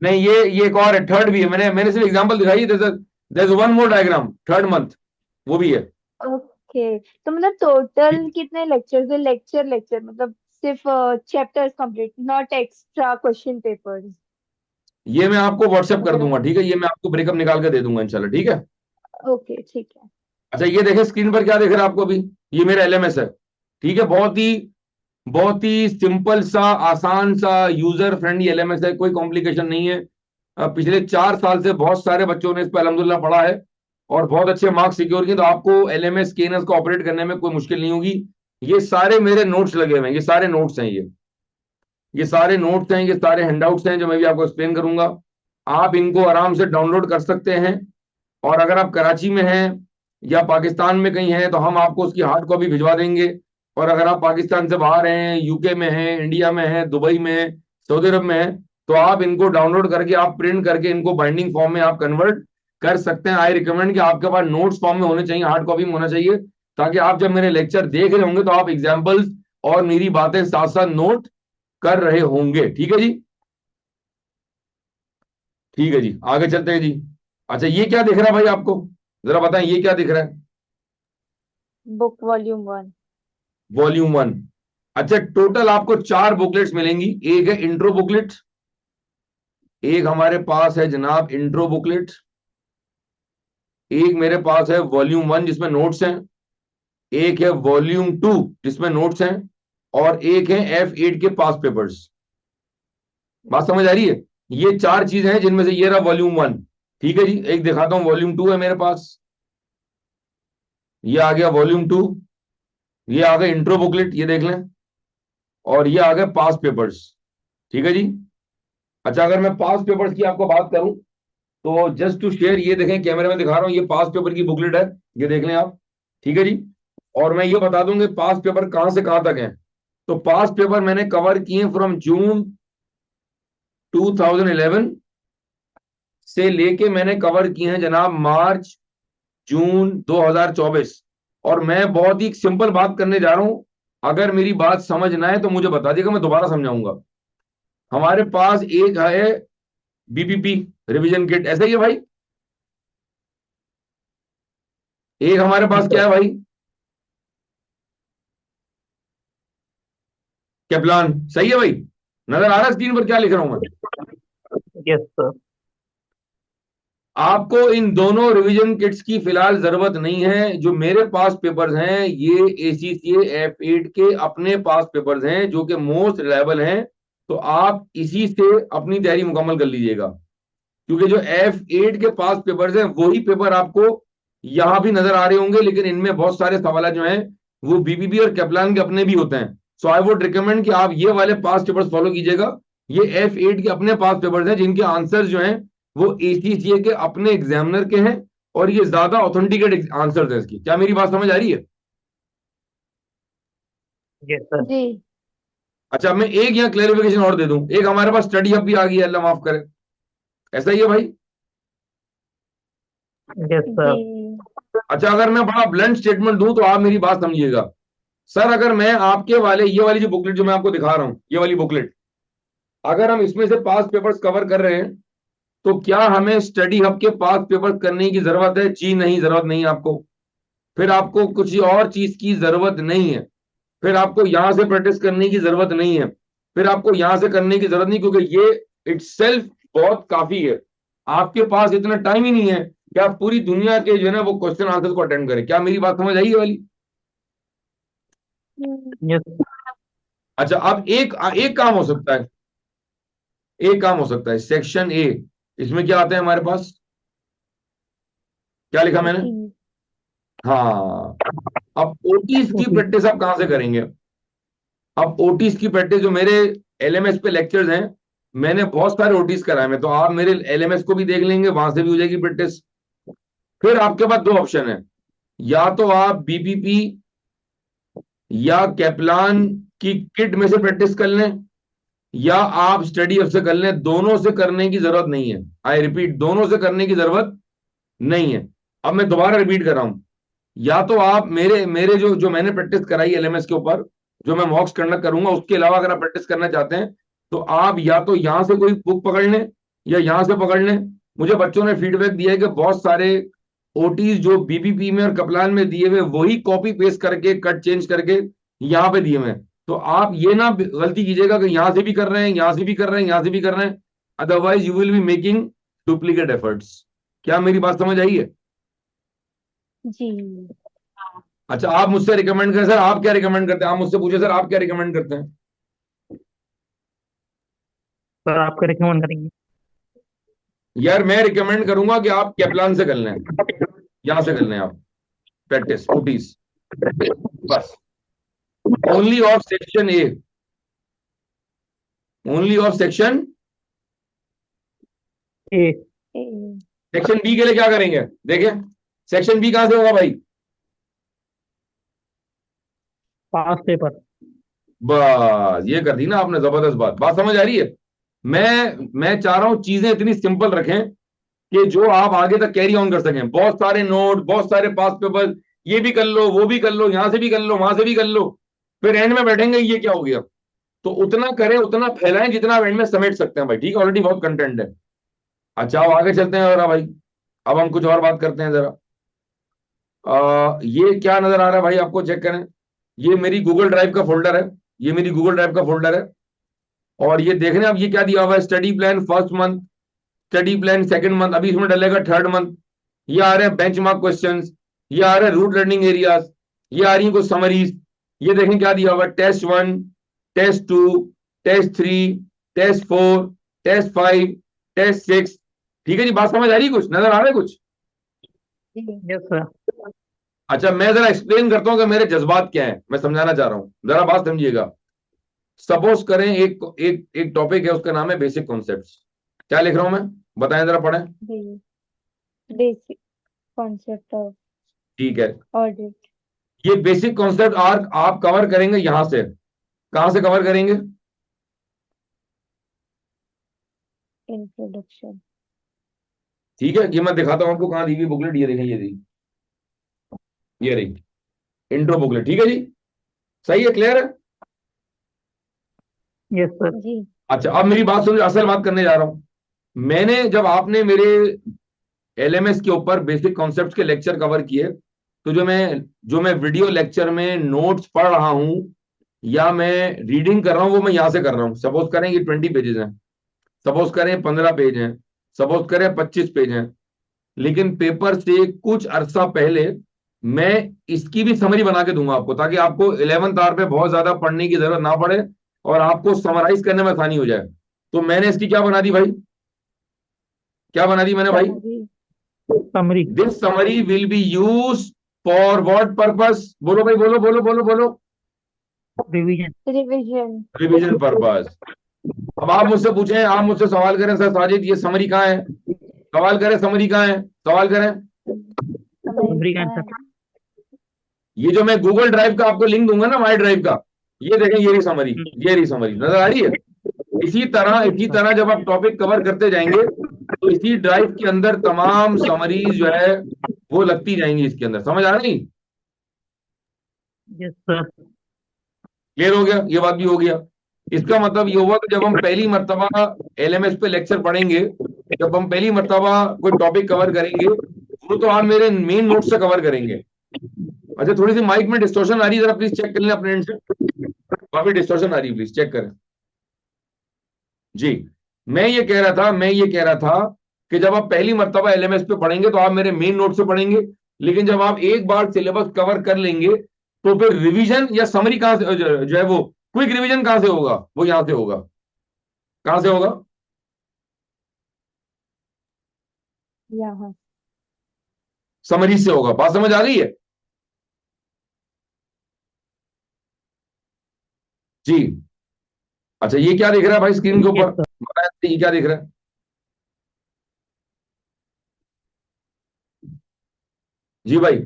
नहीं, ये एक और है, थर्ड भी है। मैंने सिर्फ एग्जांपल दिखाई। There is one more diagram, third month, वो भी है। ओके, तो मतलब टोटल कितने लेक्चर्स है? लेक्चर लेक्चर मतलब सिर्फ chapters complete, not extra question papers? ये मैं आपको व्हाट्सएप कर अगर दूंगा, ठीक है? ये मैं आपको ब्रेकअप निकाल के दे दूंगा इंशाल्लाह, ठीक है? ओके ठीक है। अच्छा, ये देखें स्क्रीन पर, क्या दिख रहा है आपको अभी? ये मेरा एलएमएस है, ठीक है? बहुत ही सिंपल सा, आसान सा, यूजर फ्रेंडली एलएमएस है, कोई कॉम्प्लिकेशन नहीं है। पिछले 4 साल से बहुत सारे बच्चों ने इस पर अल्हम्दुलिल्लाह पढ़ा है और बहुत अच्छे मार्क्स सिक्योर किए, तो आपको एलएमएस केनस को ऑपरेट करने में कोई मुश्किल नहीं होगी। ये सारे मेरे नोट्स लगे हुए हैं, ये सारे नोट्स हैं, ये सारे नोट्स हैं, ये सारे हैंडआउट्स हैं जो मैं भी आपको एक्सप्लेन करूंगा। आप इनको आराम से डाउनलोड कर सकते हैं, और अगर आप कराची में हैं या पाकिस्तान में कहीं हैं तो हम आपको उसकी हार्ड कॉपी भिजवा देंगे। और अगर आप पाकिस्तान से बाहर हैं, यूके में हैं, इंडिया में हैं, दुबई में हैं, सऊदी अरब में हैं, तो आप इनको डाउनलोड करके, आप प्रिंट करके इनको बाइंडिंग फॉर्म में आप कन्वर्ट कर सकते हैं। आई रिकमेंड कि आपके पास नोट्स फॉर्म में होने चाहिए, हार्ड कॉपी में होना चाहिए, ताकि आप जब मेरे लेक्चर देख रहे होंगे तो आप एग्जाम्पल्स और मेरी बातें साथ साथ नोट कर रहे होंगे। ठीक है जी? ठीक है जी, आगे चलते हैं जी। अच्छा, ये क्या दिख रहा है भाई आपको? जरा बताएं, ये क्या दिख रहा है? Book volume 1। वॉल्यूम 1। अच्छा, टोटल आपको 4 बुकलेट्स मिलेंगी। एक है इंट्रो बुकलेट, एक हमारे पास है जनाब इंट्रो बुकलेट, एक मेरे पास है वॉल्यूम 1 जिसमें नोट्स हैं, एक है वॉल्यूम 2 जिसमें नोट्स हैं, और एक है F8 के पास पेपर्स। बात समझ आ रही है? ये 4 चीजें हैं जिनमें से ये रहा वॉल्यूम 1। ठीक है जी, एक दिखाता हूं, वॉल्यूम 2 है मेरे पास, ये आ गया वॉल्यूम 2, ये आ गया इंट्रो बुकलेट, ये देख लें, और ये आ गया पास पेपर्स। ठीक है जी? अच्छा, अगर मैं पास पेपर्स की आपको बात करूं तो जस्ट टू शेयर, ये देखें, कैमरे में दिखा रहा हूं, ये पास पेपर की बुकलेट है, ये देख लें आप। ठीक है जी? और मैं ये बता दूंगी पास पेपर कहां से कहां तक है। तो पास पेपर मैंने कवर किए फ्रॉम जून 2011 से लेके मैंने कवर किए हैं जनाब मार्च जून 2024। और मैं बहुत ही सिंपल बात करने जा रहा हूं, अगर मेरी बात समझ ना आए तो मुझे बता दिएगा, मैं दोबारा समझाऊंगा। हमारे पास एक है बीपीपी रिवीजन किट, ऐसा ही है भाई? एक हमारे पास क्या है भाई, कैप्लान। सही है भाई, नजर आ रहा है स्क्रीन पर क्या लिख रहा हूं मैं? Yes sir. आपको इन दोनों रिवीजन किट्स की फिलहाल जरूरत नहीं है। जो मेरे पास पेपर्स हैं ये ACCA F8 के अपने पास पेपर्स हैं जो कि मोस्ट रिलायबल हैं। तो आप इसी से अपनी तैयारी मुकम्मल कर लीजिएगा, क्योंकि जो F8 के पास पेपर्स हैं वही पेपर आपको यहां भी नजर आ रहे होंगे, लेकिन इनमें बहुत सारे सवाल जो हैं वो BBB और कैप्लान के अपने भी होते हैं। सो आई वुड रिकमेंड कि आप ये वाले पास पेपर्स फॉलो कीजिएगा। ये F8 के अपने पास पेपर्स हैं जिनके आंसर्स जो हैं वो ACCA के अपने एग्जामिनर के हैं, और ये ज्यादा ऑथेंटिकेट आंसर्स हैं इसकी। क्या मेरी बात समझ आ रही है? Yes sir. जी। अच्छा, मैं एक यहाँ क्लेरिफिकेशन और दे दूं, एक हमारे पास स्टडी हब भी आ गई है, अल्लाह माफ करे। ऐसा ही है भाई? Yes sir. जी। अच्छा, अगर मैं बड़ा ब्लंट स्टेटमेंट दूं तो आप मेरी बात समझिएगा। सर, अगर मैं आपके वाले ये वाली जो बुकलेट जो मैं आपको दिखा रहा हूं, ये वाली बुकलेट, अगर हम इसमें से पास पेपर्स कवर कर रहे हैं तो क्या हमें स्टडी हब के पास पेपर्स करने की जरूरत है? जी नहीं, जरूरत नहीं है आपको। फिर आपको कुछ और चीज की जरूरत नहीं है। फिर आपको यहां से प्रैक्टिस करने की जरूरत नहीं है। फिर आपको यहां से करने की जरूरत नहीं, क्योंकि ये इटसेल्फ बहुत काफी है। आपके पास इतना टाइम ही नहीं है कि आप पूरी दुनिया के जो है ना वो क्वेश्चन आंसर को अटेंड करें। क्या मेरी बात समझ आई है वाली? यस। अच्छा, अब एक एक काम हो सकता है, एक काम हो सकता है। सेक्शन A, इसमें क्या आता है हमारे पास? क्या लिखा मैंने? हाँ। अब ओटीज की प्रैक्टिस आप कहां से करेंगे? अब ओटीज की प्रैक्टिस जो मेरे LMS पे लेक्चर्स हैं, मैंने बहुत सारे ओटीज कराए हैं, तो आप मेरे LMS को भी देख लेंगे, वहां से भी हो जाएगी प्रैक्टिस। फिर आपके पास दो ऑप्शन है, या तो आप BPP या कैप्लान की किट में से प्रैक्टिस कर लें, या आप स्टडी हब से कर लें। दोनों से करने की जरूरत नहीं है। आई रिपीट, दोनों से करने की जरूरत नहीं है। अब मैं दोबारा रिपीट कर रहा हूं, या तो आप मेरे मेरे जो जो मैंने प्रैक्टिस कराई LMS के ऊपर, जो मैं मॉक्स कंडक्ट करूंगा, उसके अलावा अगर आप प्रैक्टिस करना चाहते हैं तो आप या तो यहां से कोई बुक पकड़ लें या यहां से पकड़ लें। मुझे बच्चों ने फीडबैक दिया है कि बहुत सारे ओटीज जो BBP में और कप्लान में दिए हुए वही कॉपी पेस्ट करके कट चेंज करके यहाँ पे दिए हुए हैं। तो आप ये ना गलती कीजिएगा कि यहां से भी कर रहे हैं, यहां से भी कर रहे हैं, यहां से भी कर रहे हैं, otherwise you will be making duplicate efforts. क्या मेरी बात समझ आई है? जी। अच्छा, आप मुझसे रिकमेंड करें, सर आप क्या रिकमेंड करते हैं? आप मुझसे पूछे, सर आप क्या रिकमेंड करते हैं? सर आपका रिकमेंड करेंगे। यार, मैं रिकमेंड करूंगा कि आप कैप्लान से कर लें, यहां से कर लें आप प्रैक्टिस ओटीज, बस। Only of section A, only of section A. Section B के लिए क्या करेंगे? देखें, सेक्शन B कहां से होगा भाई? पास पेपर। बस ये कर दी ना आपने, जबरदस्त बात। बात समझ आ रही है? मैं चाह रहा हूं चीजें इतनी सिंपल रखें कि जो आप आगे तक कैरी ऑन कर सकें। बहुत सारे नोट, बहुत सारे पास पेपर, ये भी कर लो, वो भी कर लो, यहां से भी कर लो, वहां से भी कर लो, फिर एंड में बैठेंगे ये क्या हो गया। तो उतना करें, उतना फैलाएं जितना आप एंड में समेट सकते हैं भाई। ठीक है, ऑलरेडी बहुत कंटेंट है। अच्छा, अब आगे चलते हैं जरा भाई। अब हम कुछ और बात करते हैं जरा। ये क्या नजर आ रहा है भाई आपको? चेक करें, ये मेरी गूगल ड्राइव का फोल्डर है, ये मेरी गूगल ड्राइव का फोल्डर है। और ये देख रहे हैं अब ये क्या दिया हुआ है? Study plan first month, study plan second month, अभी इसमें डलेगा थर्ड मंथ। ये आ रहे हैं बेंचमार्क क्वेश्चंस, ये आ रहे हैं रूट लर्निंग एरियाज, ये आ रही है कुछ समरीज। ये देखें क्या दिया हुआ है? Test 1, test 2, test 3, test 4, test 5, test 6। ठीक है जी, बात समझ आ रही है? कुछ नजर आ रहा है कुछ? Yes sir. अच्छा, मैं जरा एक्सप्लेन करता हूं कि मेरे जज्बात क्या है, मैं समझाना चाह रहा हूं, जरा बात समझिएगा। सपोज करें एक एक एक टॉपिक है, उसका नाम है बेसिक कॉन्सेप्ट्स। क्या लिख रहा हूं मैं? बताएं जरा, पढ़ें। बेसिक कॉन्सेप्ट ऑफ ठीक है, ऑडिट। ये बेसिक कॉन्सेप्ट आप कवर करेंगे यहां से। कहां से कवर करेंगे? इंट्रोडक्शन। ठीक है, ये मैं दिखाता हूं आपको कहां दी हुई बुकलेट। ये देखें, ये रही इंट्रो बुकलेट। ठीक है जी, सही है, क्लियर है? Yes sir. जी। अच्छा, अब मेरी बात सुनिए, असल बात करने जा रहा हूं। मैंने जब आपने मेरे LMS के ऊपर बेसिक कॉन्सेप्ट्स के लेक्चर कवर किए तो जो मैं वीडियो लेक्चर में नोट्स पढ़ रहा हूं या मैं रीडिंग कर रहा हूं वो मैं यहां से कर रहा हूं। सपोज करें कि 20 पेजेस हैं, सपोज करें 15 पेज हैं, सपोज करें 25 पेज हैं, लेकिन पेपर से कुछ अरसा पहले मैं इसकी भी समरी बना के दूंगा आपको, ताकि आपको 11th आवर पे बहुत ज्यादा पढ़ने की जरूरत ना पड़े और आपको समराइज करने में आसानी हो जाए। तो मैंने इसकी क्या बना दी भाई, क्या बना दी मैंने भाई? Summary. Summary. This summary will be use for what purpose? बोलो भाई, बोलो बोलो बोलो बोलो। रिवीजन। रिविजन। Revision purpose. अब आप मुझसे पूछें, आप मुझसे सवाल करें, सर साजिद ये समरी कहाँ है? सवाल करें समरी कहाँ है, सवाल करें। समरी का समरी आंसर। ये जो मैं गूगल ड्राइव का आपको लिंक दूंगा ना, माई ड्राइव का, ये देखें, ये रही समरी, ये रही समरी, नजर आ रही है? इसी तरह जब आप टॉपिक कवर करते जाएंगे तो इसी ड्राइव के अंदर तमाम समरीज जो है वो लगती जाएंगी इसके अंदर। समझ आ रही? Yes sir. क्लियर हो गया? ये बात भी हो गया। इसका मतलब ये हुआ कि जब हम पहली मर्तबा एलएमएस पे लेक्चर पढ़ेंगे, जब हम पहली मर्तबा कोई टॉपिक कवर करेंगे, वो तो आप मेरे मेन नोट से कवर करेंगे। अच्छा, थोड़ी सी माइक में डिस्टॉर्शन आ रही है, जरा प्लीज चेक कर लें अपने एंड से। काफी डिस्टॉर्शन आ रही है, प्लीज चेक करें जी। मैं ये कह रहा था कि जब आप पहली मर्तबा एलएमएस पे पढ़ेंगे तो आप मेरे मेन नोट से पढ़ेंगे, लेकिन जब आप एक बार सिलेबस कवर कर लेंगे तो फिर रिवीजन या समरी कहां से जो है वो क्विक रिवीजन कहां से होगा? वो यहां से होगा। कहां से होगा? यहाँ। समरी से होगा। बात समझ आ गई है जी? अच्छा, ये क्या दिख रहा है भाई स्क्रीन के यस ऊपर? सर। बताएं, ये क्या दिख रहा है? जी भाई,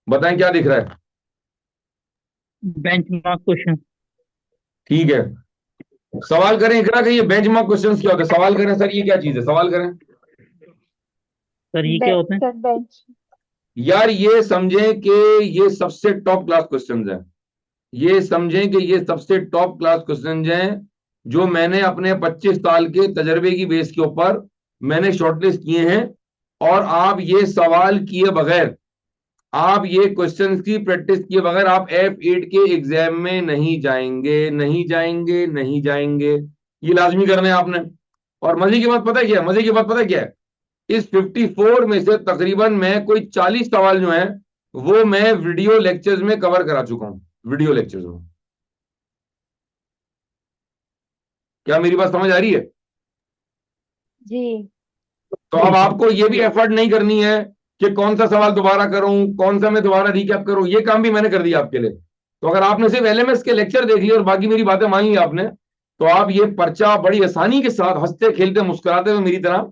बताएं क्या दिख रहा है? Benchmark question. ठीक है, सवाल करें इकरा कि ये बेंचमार्क क्वेश्चंस क्या होते हैं। सवाल करें सर, ये क्या चीज है, सवाल करें। सर ये क्या होते हैं? Sir bench. यार ये समझें कि ये सबसे टॉप क्लास क्वेश्चंस हैं। ये समझें कि ये सबसे टॉप क्लास क्वेश्चंस हैं जो मैंने अपने 25 साल के तजर्बे की बेस के ऊपर मैंने शॉर्टलिस्ट किए हैं। और आप ये सवाल किए बगैर, आप ये क्वेश्चंस की प्रैक्टिस किए बगैर आप F8 के एग्जाम में नहीं जाएंगे, नहीं जाएंगे, नहीं जाएंगे। ये लाजमी करना है आपने। और मजे की बात पता है क्या है? मजे की बात पता है क्या है? इस 54 में से तकरीबन मैं कोई 40 सवाल जो हैं वो मैं वीडियो लेक्चर्स में कवर करा चुका हूं, वीडियो लेक्चर्स में। क्या मेरी बात समझ आ रही है? जी। तो अब आपको ये भी एफर्ट नहीं करनी है कि कौन सा सवाल दोबारा करूं, कौन सा मैं दोबारा रिकैप करूं। ये काम भी मैंने कर दिया आपके लिए। तो अगर आपने सिर्फ एलएमएस के लेक्चर देख लिए और बाकी मेरी बातें मान ली आपने, तो आप ये पर्चा बड़ी आसानी के साथ हंसते खेलते मुस्कुराते हुए मेरी तरह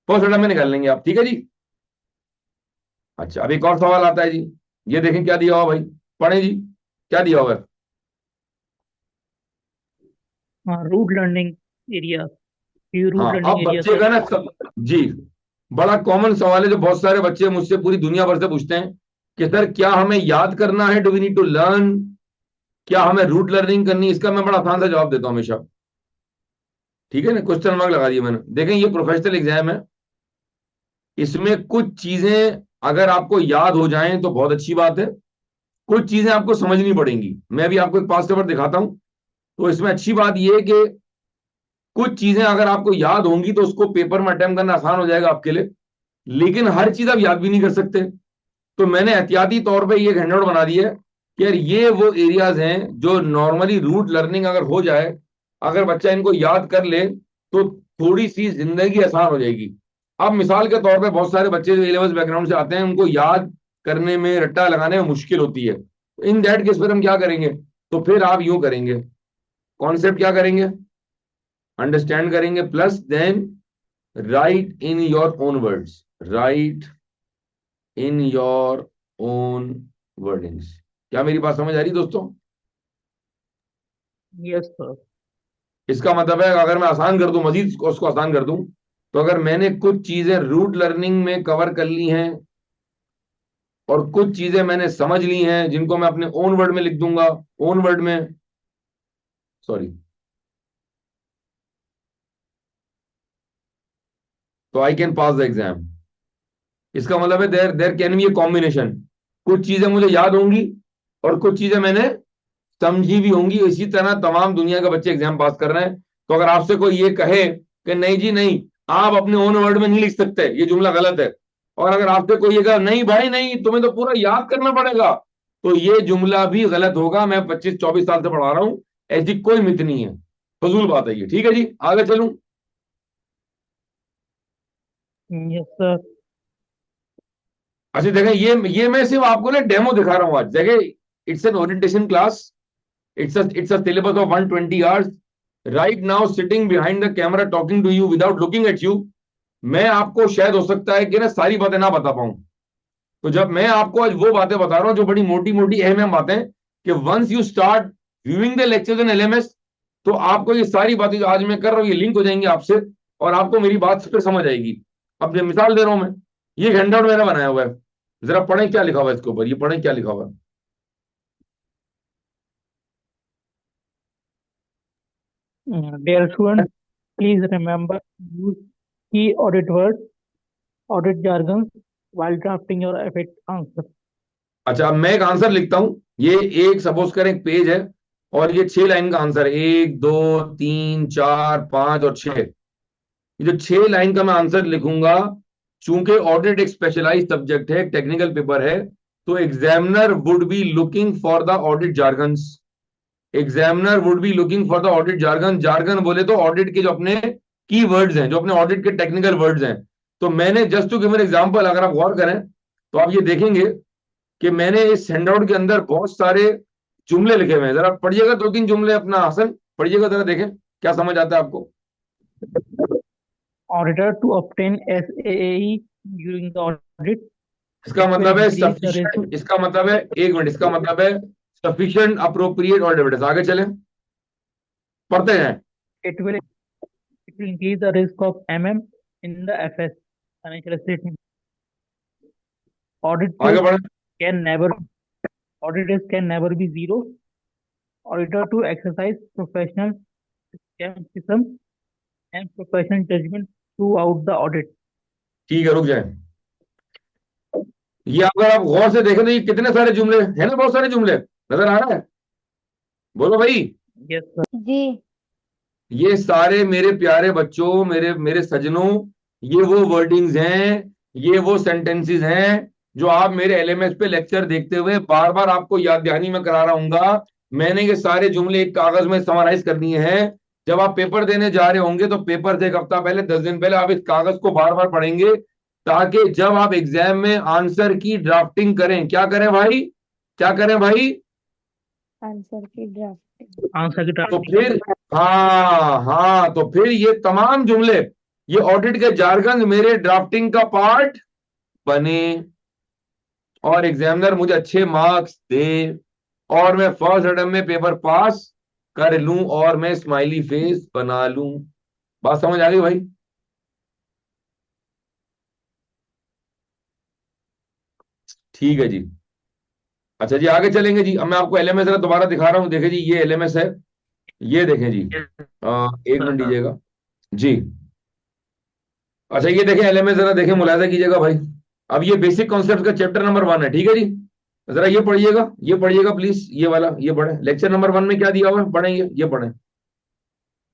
फर्स्ट अटेम्प्ट में निकाल लेंगे आप। ठीक है जी? अच्छा, अब एक और सवाल आता है जी। ये देखें क्या दिया हुआ भाई, पढ़े जी, क्या दिया हुआ है? हाँ, रूट लर्निंग एरिया। रूट हाँ, लर्निंग अब एरिया बच्चे सर। का ना जी, बड़ा कॉमन सवाल है जो बहुत सारे बच्चे मुझसे पूरी दुनिया भर से पूछते हैं कि सर क्या हमें याद करना है, do we need to learn, क्या हमें रूट लर्निंग करनी है? इसका मैं बड़ा आसान सा जवाब देता हूं हमेशा। ठीक है ना, क्वेश्चन मार्क लगा दिया मैंने। देखें, ये प्रोफेशनल एग्जाम है, इसमें कुछ चीजें अगर आपको याद हो जाएं तो बहुत अच्छी बात है, कुछ चीजें आपको समझनी पड़ेंगी। मैं भी आपको एक पास्ट पेपर दिखाता हूं। तो इसमें अच्छी बात यह है कि कुछ चीजें अगर आपको याद होंगी तो उसको पेपर में अटेम्प्ट करना आसान हो जाएगा आपके लिए, लेकिन हर चीज आप याद भी नहीं कर सकते। तो मैंने एहतियाती तौर पे ये एक हैंडआउट बना दी है कि यार ये वो एरियाज हैं जो नॉर्मली रूट लर्निंग अगर हो जाए, अगर बच्चा इनको याद कर ले तो थोड़ी सी जिंदगी आसान हो जाएगी। अब मिसाल के तौर पे बहुत सारे बच्चे जो ए लेवल्स बैकग्राउंड से आते हैं उनको याद करने में, रट्टा लगाने में मुश्किल होती है। इन दैट केस फिर हम क्या करेंगे? तो फिर आप यूं करेंगे, कॉन्सेप्ट क्या करेंगे, अंडरस्टैंड करेंगे, plus then write in your own words, write in your own wordings. क्या मेरी बात समझ आ रही दोस्तों? Yes sir. इसका मतलब है अगर मैं आसान कर दूं, मजीद उसको आसान कर दूं, तो अगर मैंने कुछ चीजें रूट लर्निंग में कवर कर ली हैं और कुछ चीजें मैंने समझ ली हैं जिनको मैं अपने ओन वर्ड में लिख दूंगा, ओन वर्ड में, सॉरी, तो I can pass the exam. इसका मतलब है there there can be a combination कुछ चीजें मुझे याद होंगी और कुछ चीजें मैंने समझी भी होंगी। इसी तरह तमाम दुनिया के बच्चे एग्जाम पास कर रहे हैं। तो अगर आपसे कोई ये कहे कि नहीं जी नहीं, आप अपने ओन वर्ड में नहीं लिख सकते, ये जुमला गलत है, और अगर आपसे कोई ये कहे नहीं भाई नहीं, तुम्हें तो पूरा याद करना पड़ेगा, तो ये जुमला भी गलत होगा। मैं 25-24 साल से पढ़ा रहा हूं, ऐसी कोई मिथ नहीं है, फजूल बात है ये। ठीक है जी, आगे चलूं। Yes sir. अच्छा देखें, ये मैं सिर्फ आपको ना डेमो दिखा रहा हूं आज। देखें, it's an orientation class, it's a syllabus of 120 hours. Right now sitting behind the camera talking to you without looking at you, मैं आपको शायद हो सकता है कि ना सारी बातें ना बता पाऊं। तो जब मैं आपको आज वो बातें बता रहा हूं जो बड़ी मोटी मोटी अहम बातें, कि once you start viewing the lectures in LMS, तो आपको ये सारी बातें जो आज मैं कर रहा हूं ये लिंक हो जाएंगी आपसे, और आपको मेरी बात फिर समझ आएगी। अब जो मिसाल दे रहा हूं मैं, ये हैंडआउट मैंने बनाया हुआ है, जरा पढ़ें क्या लिखा हुआ है इसके ऊपर, ये पढ़ें क्या लिखा हुआ है। Dear students, please remember use key audit words, audit jargons while drafting your effort answer. अच्छा, अब मैं एक आंसर लिखता हूं। ये एक सपोज करें एक पेज है, और ये 6 लाइन का आंसर है, 1 2 3 4 5 और 6। ये जो 6 लाइन का मैं आंसर लिखूंगा, चूंकि ऑडिट एक स्पेशलाइज्ड सब्जेक्ट है, टेक्निकल पेपर है, तो examiner would be looking for the audit jargons. Examiner would be looking for the audit jargon. Jargon बोले तो ऑडिट के जो अपने की वर्ड्स हैं, जो अपने ऑडिट के टेक्निकल वर्ड्स हैं। तो मैंने just to give an example, अगर आप गौर करें तो आप ये देखेंगे कि मैंने इस हैंडआउट के अंदर बहुत सारे जुमले लिखे हुए हैं। जरा पढ़िएगा 2-3 जुमले अपना हसन, पढ़िएगा जरा, देखें क्या समझ आता है आपको। Auditor to obtain SAAE during the audit. इसका It will मतलब है increase the ratio. सफिशिएंट, इसका मतलब है, एक मिनट, इसका मतलब है सफिशिएंट, अप्रोप्रिएट और एविडेंस। आगे चलें, पढ़ते हैं। It will increase the risk of MM in the FS financial statement. Audit आगे risk बढ़े। can never audit risk can never be zero. Auditor to exercise professional skepticism and professional judgment throughout the audit. ठीक है, रुक जाए। ये अगर आप गौर से देखें तो ये कितने सारे जुमले हैं ना, बहुत सारे जुमले नजर आ रहा है, बोलो भाई। Yes, sir. जी। ये सारे मेरे प्यारे बच्चों, मेरे मेरे सजनों, ये वो वर्डिंग्स हैं, ये वो सेंटेंसेस हैं जो आप मेरे एलएमएस पे लेक्चर देखते हुए बार बार आपको याद दहानी में करा रहा हूंगा। मैंने ये सारे जुमले एक कागज में समराइज कर दिए हैं। जब आप पेपर देने जा रहे होंगे तो पेपर से 1 हफ्ता पहले, 10 दिन पहले आप इस कागज को बार बार पढ़ेंगे, ताकि जब आप एग्जाम में आंसर की ड्राफ्टिंग करें, क्या करें भाई, क्या करें भाई, आंसर की ड्राफ्टिंग। Answer की तो drafting. फिर हाँ, तो फिर ये तमाम जुमले, ये ऑडिट के जार्गन मेरे ड्राफ्टिंग का पार्ट बने, और एग्जामिनर मुझे अच्छे मार्क्स दे, और मैं फर्स्ट अटेम्प्ट में पेपर पास कर लूं, और मैं स्माइली फेस बना लूं। बात समझ आ गई भाई? ठीक है जी। अच्छा जी, आगे चलेंगे जी। अब मैं आपको एलएमएस जरा दोबारा दिखा रहा हूं। देखिए जी, ये एलएमएस है, ये देखें जी। एक मिनट दीजिएगा जी। अच्छा, ये देखें एलएमएस, जरा देखें, मुलायजा कीजिएगा भाई। अब ये बेसिक कॉन्सेप्ट का चैप्टर नंबर 1 है, ठीक है जी। जरा ये पढ़िएगा, ये पढ़िएगा प्लीज, ये वाला, ये पढ़े। लेक्चर नंबर 1 में क्या दिया हुआ है, पढ़ेंगे, ये पढ़ें,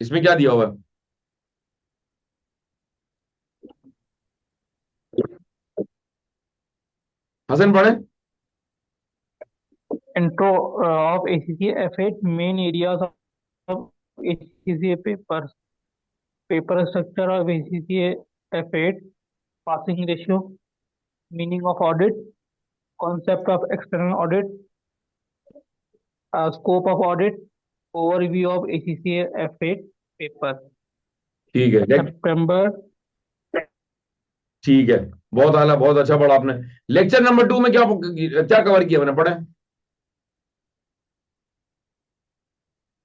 इसमें क्या दिया हुआ है। हसन पढ़े। Intro of ACCA F8 main areas of ACCA papers. Paper structure of ACCA F8, passing ratio, meaning of audit, concept of external audit, scope of audit, overview of ACCA F8 paper. ठीक है, September. ठीक है, बहुत आला, बहुत अच्छा पढ़ा आपने। लेक्चर नंबर 2 में क्या क्या कवर किया मैंने, पढ़े।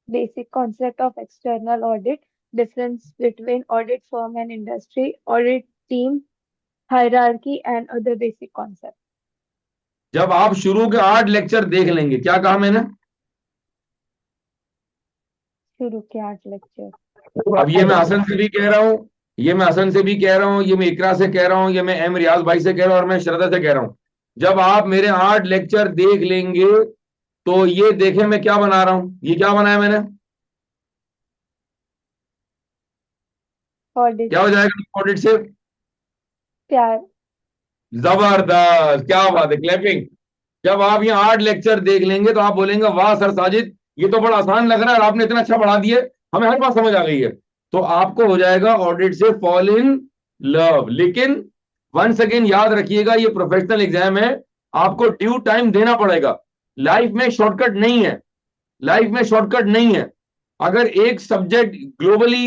Basic concept of external audit, difference between audit firm and industry, audit team, hierarchy and other basic concepts. जब आप शुरू के 8 लेक्चर देख लेंगे, क्या कहा मैंने, शुरू के 8 लेक्चर। अब ये मैं हसन से भी कह रहा हूं, ये मैं हसन से भी कह रहा हूं, ये मैं इकरा से कह रहा हूं, ये मैं एम रियाज भाई से कह रहा हूं, और मैं श्रद्धा से कह रहा हूं। जब आप मेरे 8 लेक्चर देख लेंगे तो ये देखें मैं क्या बना रहा हूं, ये क्या बनाया मैंने, ऑडिट। क्या हो जाएगा ऑडिट से? प्यार। जबरदस्त, क्या बात है, क्लैपिंग। जब आप ये 8 लेक्चर देख लेंगे तो आप बोलेंगे वाह सर साजिद, ये तो बड़ा आसान लग रहा है और आपने इतना अच्छा पढ़ा दिए, हमें हर बात समझ आ गई है। तो आपको हो जाएगा ऑडिट से फॉल इन लव। लेकिन वंस अगेन याद रखिएगा, ये प्रोफेशनल एग्जाम है, आपको ड्यू टाइम देना पड़ेगा। लाइफ में शॉर्टकट नहीं है, लाइफ में शॉर्टकट नहीं है। अगर एक सब्जेक्ट ग्लोबली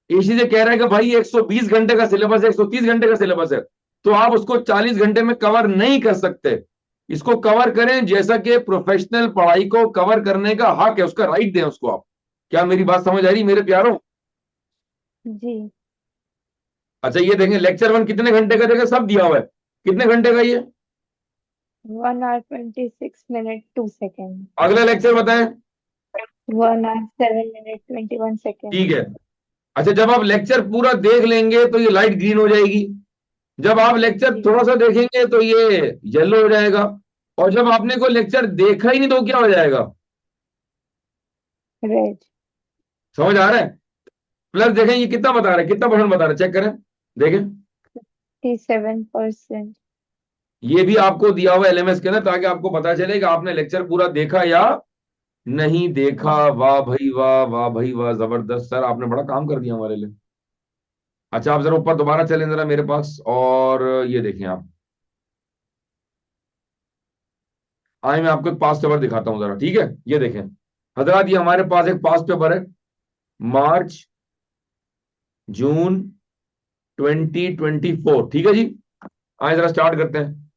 एसी से कह रहा है कि भाई 120 घंटे का सिलेबस है, 130 घंटे का सिलेबस है, तो आप उसको 40 घंटे में कवर नहीं कर सकते। इसको कवर करें जैसा कि प्रोफेशनल पढ़ाई को कवर करने का हक है, उसका राइट दें उसको आप। क्या मेरी बात समझ आ रही मेरे प्यारों? जी। अच्छा ये देखें, लेक्चर 1 कितने घंटे का, देखें सब दिया हुआ है, कितने घंटे का ये? 1 hour 26 minutes 2 seconds. अगला लेक्चर बताएं। 1 hour 7 minutes 21 seconds. ठीक है। अच्छा जब आप लेक्चर पूरा देख लेंगे तो ये लाइट ग्रीन हो जाएगी, जब आप लेक्चर थोड़ा सा देखेंगे तो ये येलो हो जाएगा, और जब आपने कोई लेक्चर देखा ही नहीं तो क्या हो जाएगा? Red. समझ आ रहा है? प्लस देखें ये कितना बता रहा है, कितना परसेंट बता रहा है, चेक करें देखें। 57%. ये भी आपको दिया हुआ एलएमएस के अंदर, ताकि आपको पता चले कि आपने लेक्चर पूरा देखा या नहीं देखा। वाह भाई वाह, वाह भाई वाह, जबरदस्त सर, आपने बड़ा काम कर दिया हमारे लिए। अच्छा आप जरा ऊपर दोबारा चलें जरा मेरे पास, और ये देखें आप, आए मैं आपको एक पास पेपर दिखाता हूं जरा, ठीक है? ये देखें हजरात, ये हमारे पास एक पास पेपर है, मार्च जून 2024, ठीक है जी। आए जरा स्टार्ट करते हैं।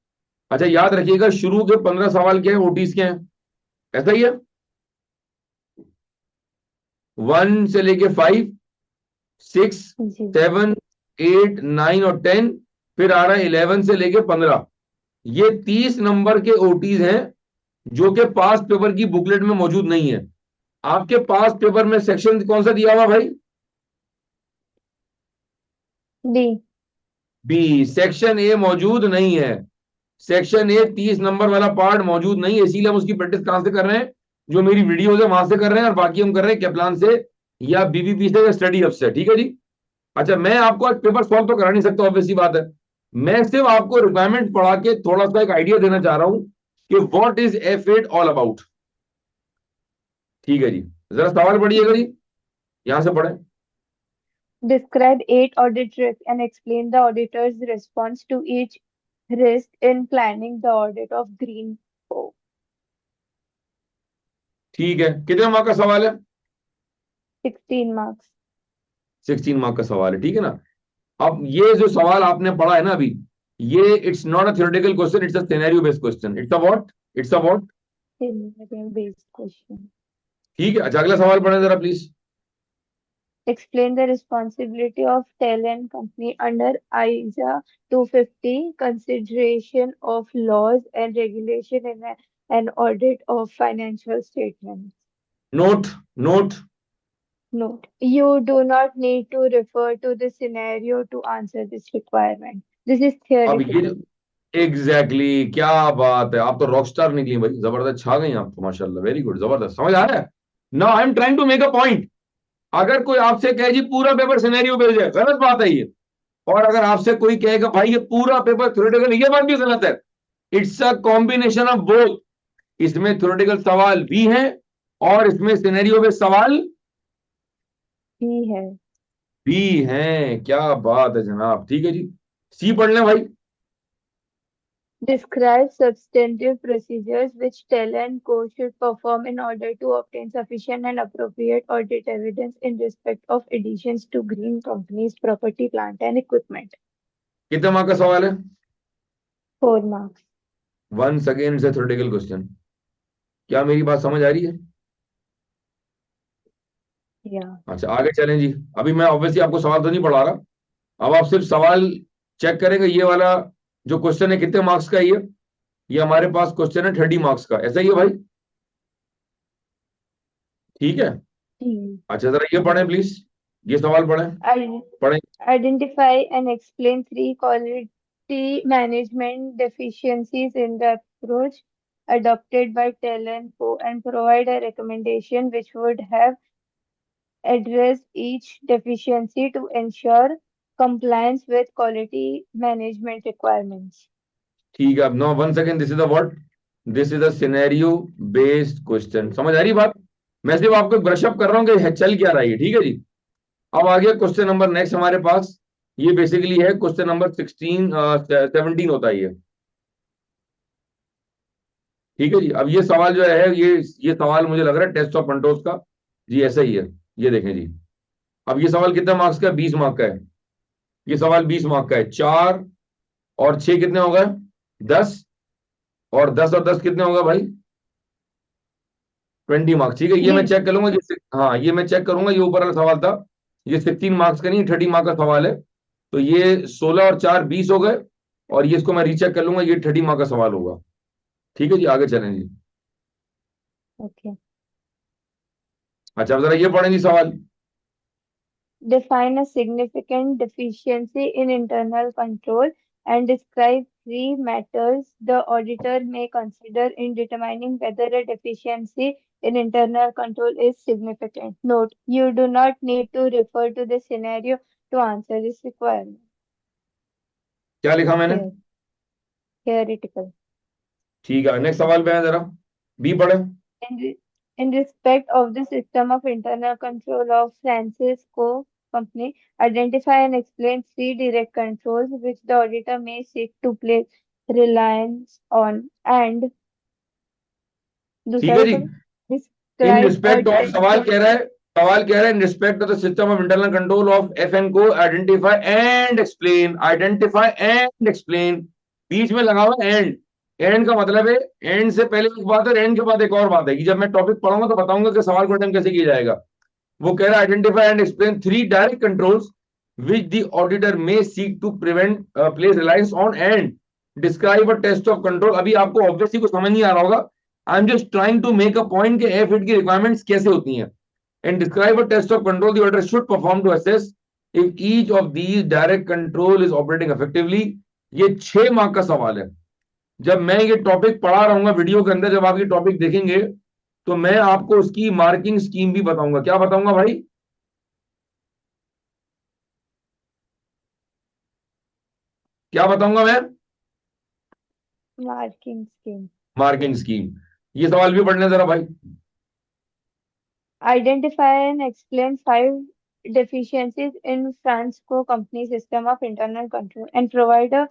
अच्छा याद रखिएगा, शुरू के 15 सवाल क्या है, ओटीज के हैं, ऐसा ही है। 1 से लेके 5, 6, जी। 7, 8, 9 और 10, फिर आ रहा है 11 से लेके 15। ये 30 नंबर के ओटीज हैं जो कि पास पेपर की बुकलेट में मौजूद नहीं है। आपके पास पेपर में सेक्शन कौन सा दिया हुआ भाई? D. बी। सेक्शन ए मौजूद नहीं है, सेक्शन ए 30 नंबर वाला पार्ट मौजूद नहीं है, इसीलिए हम उसकी प्रैक्टिस कहां से कर रहे हैं? जो मेरी वीडियोस है वहां से कर रहे हैं, और बाकी हम कर रहे हैं कैप्लान से या बीबीपी से या स्टडी हब से, ठीक है जी। अच्छा मैं आपको आज पेपर सॉल्व तो करा नहीं सकता, ऑब्वियस सी बात है। मैं सिर्फ आपको रिक्वायरमेंट पढ़ा के थोड़ा सा एक आइडिया देना चाह रहा हूं कि what is F8 all about. ठीक है जी, जरा सवाल पढ़िएगा जी, यहां से पढ़ें। Describe 8 audit risks and explain the auditor's response to each risk in planning the audit of Greenko. ठीक है, कितने मार्क का सवाल है? 16 marks. 16 मार्क का सवाल है, ठीक है ना। अब ये जो सवाल आपने पढ़ा है ना अभी, ये it's not a theoretical question, it's a scenario based question. It's a what? It's a what? Scenario-based question. ठीक है। अच्छा अगला सवाल पढ़ें जरा please. Explain the responsibility of Talent Company under ISA 250, consideration of laws and regulation in an audit of financial statements. Note, note. Note: you do not need to refer to the scenario to answer this requirement. This is अब ये theoretical. Exactly क्या बात है, आप तो Rockstar निकली भाई, जबरदस्त छा गई आप तो, माशाल्लाह, वेरी गुड, जबरदस्त, समझ आ रहा है। Now I am trying to make a point. अगर कोई आपसे कहे जी पूरा पेपर सिनेरियो बेस्ड है, गलत बात है ये। और अगर आपसे कोई कहेगा भाई ये पूरा पेपर थ्योरेटिकल, ये बात भी गलत है। It's a combination of both. इसमें थ्योरेटिकल सवाल भी हैं और इसमें सिनेरियो बेस्ड सवाल ही है। भी हैं। क्या बात है जनाब, ठीक है जी। सी पढ़ लें भाई। Describe substantive procedures which Talent Co should perform in order to obtain sufficient and appropriate audit evidence in respect of additions to Green Company's property, plant and equipment. कितने मार्क का सवाल है? 4 marks. Once again it's a theoretical question. क्या मेरी बात समझ आ रही है? Yeah. अच्छा आगे चलें जी। अभी मैं ऑब्वियसली आपको सवाल तो नहीं पढ़ा रहा, अब आप सिर्फ सवाल चेक करेंगे। ये वाला जो क्वेश्चन है कितने मार्क्स का है ये हमारे पास क्वेश्चन है 30 मार्क्स का, ऐसा ही है भाई, ठीक है। अच्छा जरा ये पढ़ें प्लीज, ये सवाल पढ़ें, I- पढ़ें। Identify and explain 3 qualitative quality management deficiencies in the approach adopted by Talent Co and provide a recommendation which would have addressed each deficiency to ensure compliance with quality management requirements. ठीक है, अब no 1 second, this is a what, this is a scenario based question. समझ आ रही बात? मैं सिर्फ आपको ब्रश अप कर रहा हूँ कि चल क्या रहा है, ठीक है जी। अब आ गया क्वेश्चन नंबर नेक्स्ट हमारे पास, ये बेसिकली है क्वेश्चन नंबर 17 होता है ये, ठीक है जी। अब ये सवाल जो है ये सवाल मुझे लग रहा है टेस्ट ऑफ कंट्रोल्स का जी, ऐसा ही है। ये देखें जी, अब ये सवाल कितना मार्क्स का है? 20 मार्क का है। ये सवाल 20 मार्क का है। 4 और 6 कितने हो गए? 10, और 10 और 10 कितने होगा भाई? 20 मार्क्स, ठीक है। ये मैं चेक कर लूंगा, हाँ ये मैं चेक करूंगा, ये ऊपर वाला सवाल था, ये 16 मार्क्स का नहीं, 30 मार्क्स का सवाल है। तो ये 16 और 4 20 हो गए, और ये इसको मैं रीचेक कर लूंगा, ये 30 मार्क्स का सवाल होगा। ठीक है जी, आगे चलें जी। Okay. अच्छा, अब जरा ये पढ़ें जी सवाल। Define a significant deficiency in internal control and describe 3 matters the auditor may consider in determining whether a deficiency in internal control is significant. Note, you do not need to refer to the scenario to answer this requirement. क्या लिखा मैंने? Theoretical. ठीक है, next सवाल पे है, जरा B पढ़े। In respect of the system of internal control of Francisco Company, identify and explain 3 direct controls which the auditor may seek to place reliance on, and ठीक है जी। In describe respect a of, test सवाल of कह रहा है in respect of the system of internal control of एफएनको identify and explain, identify and explain, बीच में लगा हुआ एंड। एंड का मतलब है एंड से पहले एक बात है, एंड के बाद एक और बात है, कि जब मैं टॉपिक पढ़ूंगा तो बताऊंगा कि सवाल को अटेम्प्ट कैसे किया जाएगा। वो कह रहा है identify and explain 3 direct controls which the auditor may seek to prevent place reliance on, and describe a test of control। अभी आपको ऑब्वियसली कुछ समझ नहीं आ रहा होगा, I am just trying to make a point कि एफइट की रिक्वायरमेंट्स कैसे होती हैं। And describe a test of control the auditor should perform to assess if each of these direct control is operating effectively. ये 6 mark का सवाल है। जब मैं ये टॉपिक पढ़ा रहूंगा वीडियो के अंदर, जब आप ये टॉपिक देखेंगे तो मैं आपको उसकी मार्किंग स्कीम भी बताऊंगा। क्या बताऊंगा भाई? क्या बताऊंगा मैं? marking scheme. Marking scheme. ये सवाल भी पढ़ने जरा भाई। Identify and explain 5 deficiencies in Francisco Company system of internal control and provide a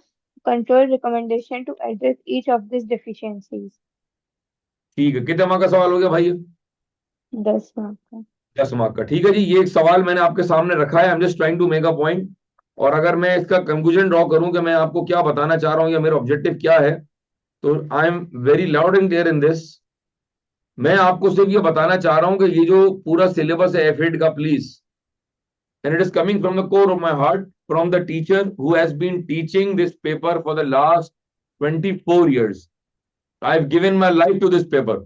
control recommendation to address each of these deficiencies. ठीक है, कितने मार्क का सवाल हो गया भाई? 10 मार्क का। 10 मार्क का, ठीक है जी। ये एक सवाल मैंने आपके सामने रखा है, I am just trying to make a point. और अगर मैं इसका कंक्लूजन ड्रॉ करूं कि मैं आपको क्या बताना चाह रहा हूं या मेरा ऑब्जेक्टिव क्या है, तो I am very loud and clear in this. मैं आपको सिर्फ ये बताना चाह रहा हूं कि ये जो पूरा सिलेबस है एफएड का, please, and it is coming from the core of my heart, from the teacher who has been teaching this paper for the last 24 years। I have given my life to this paper.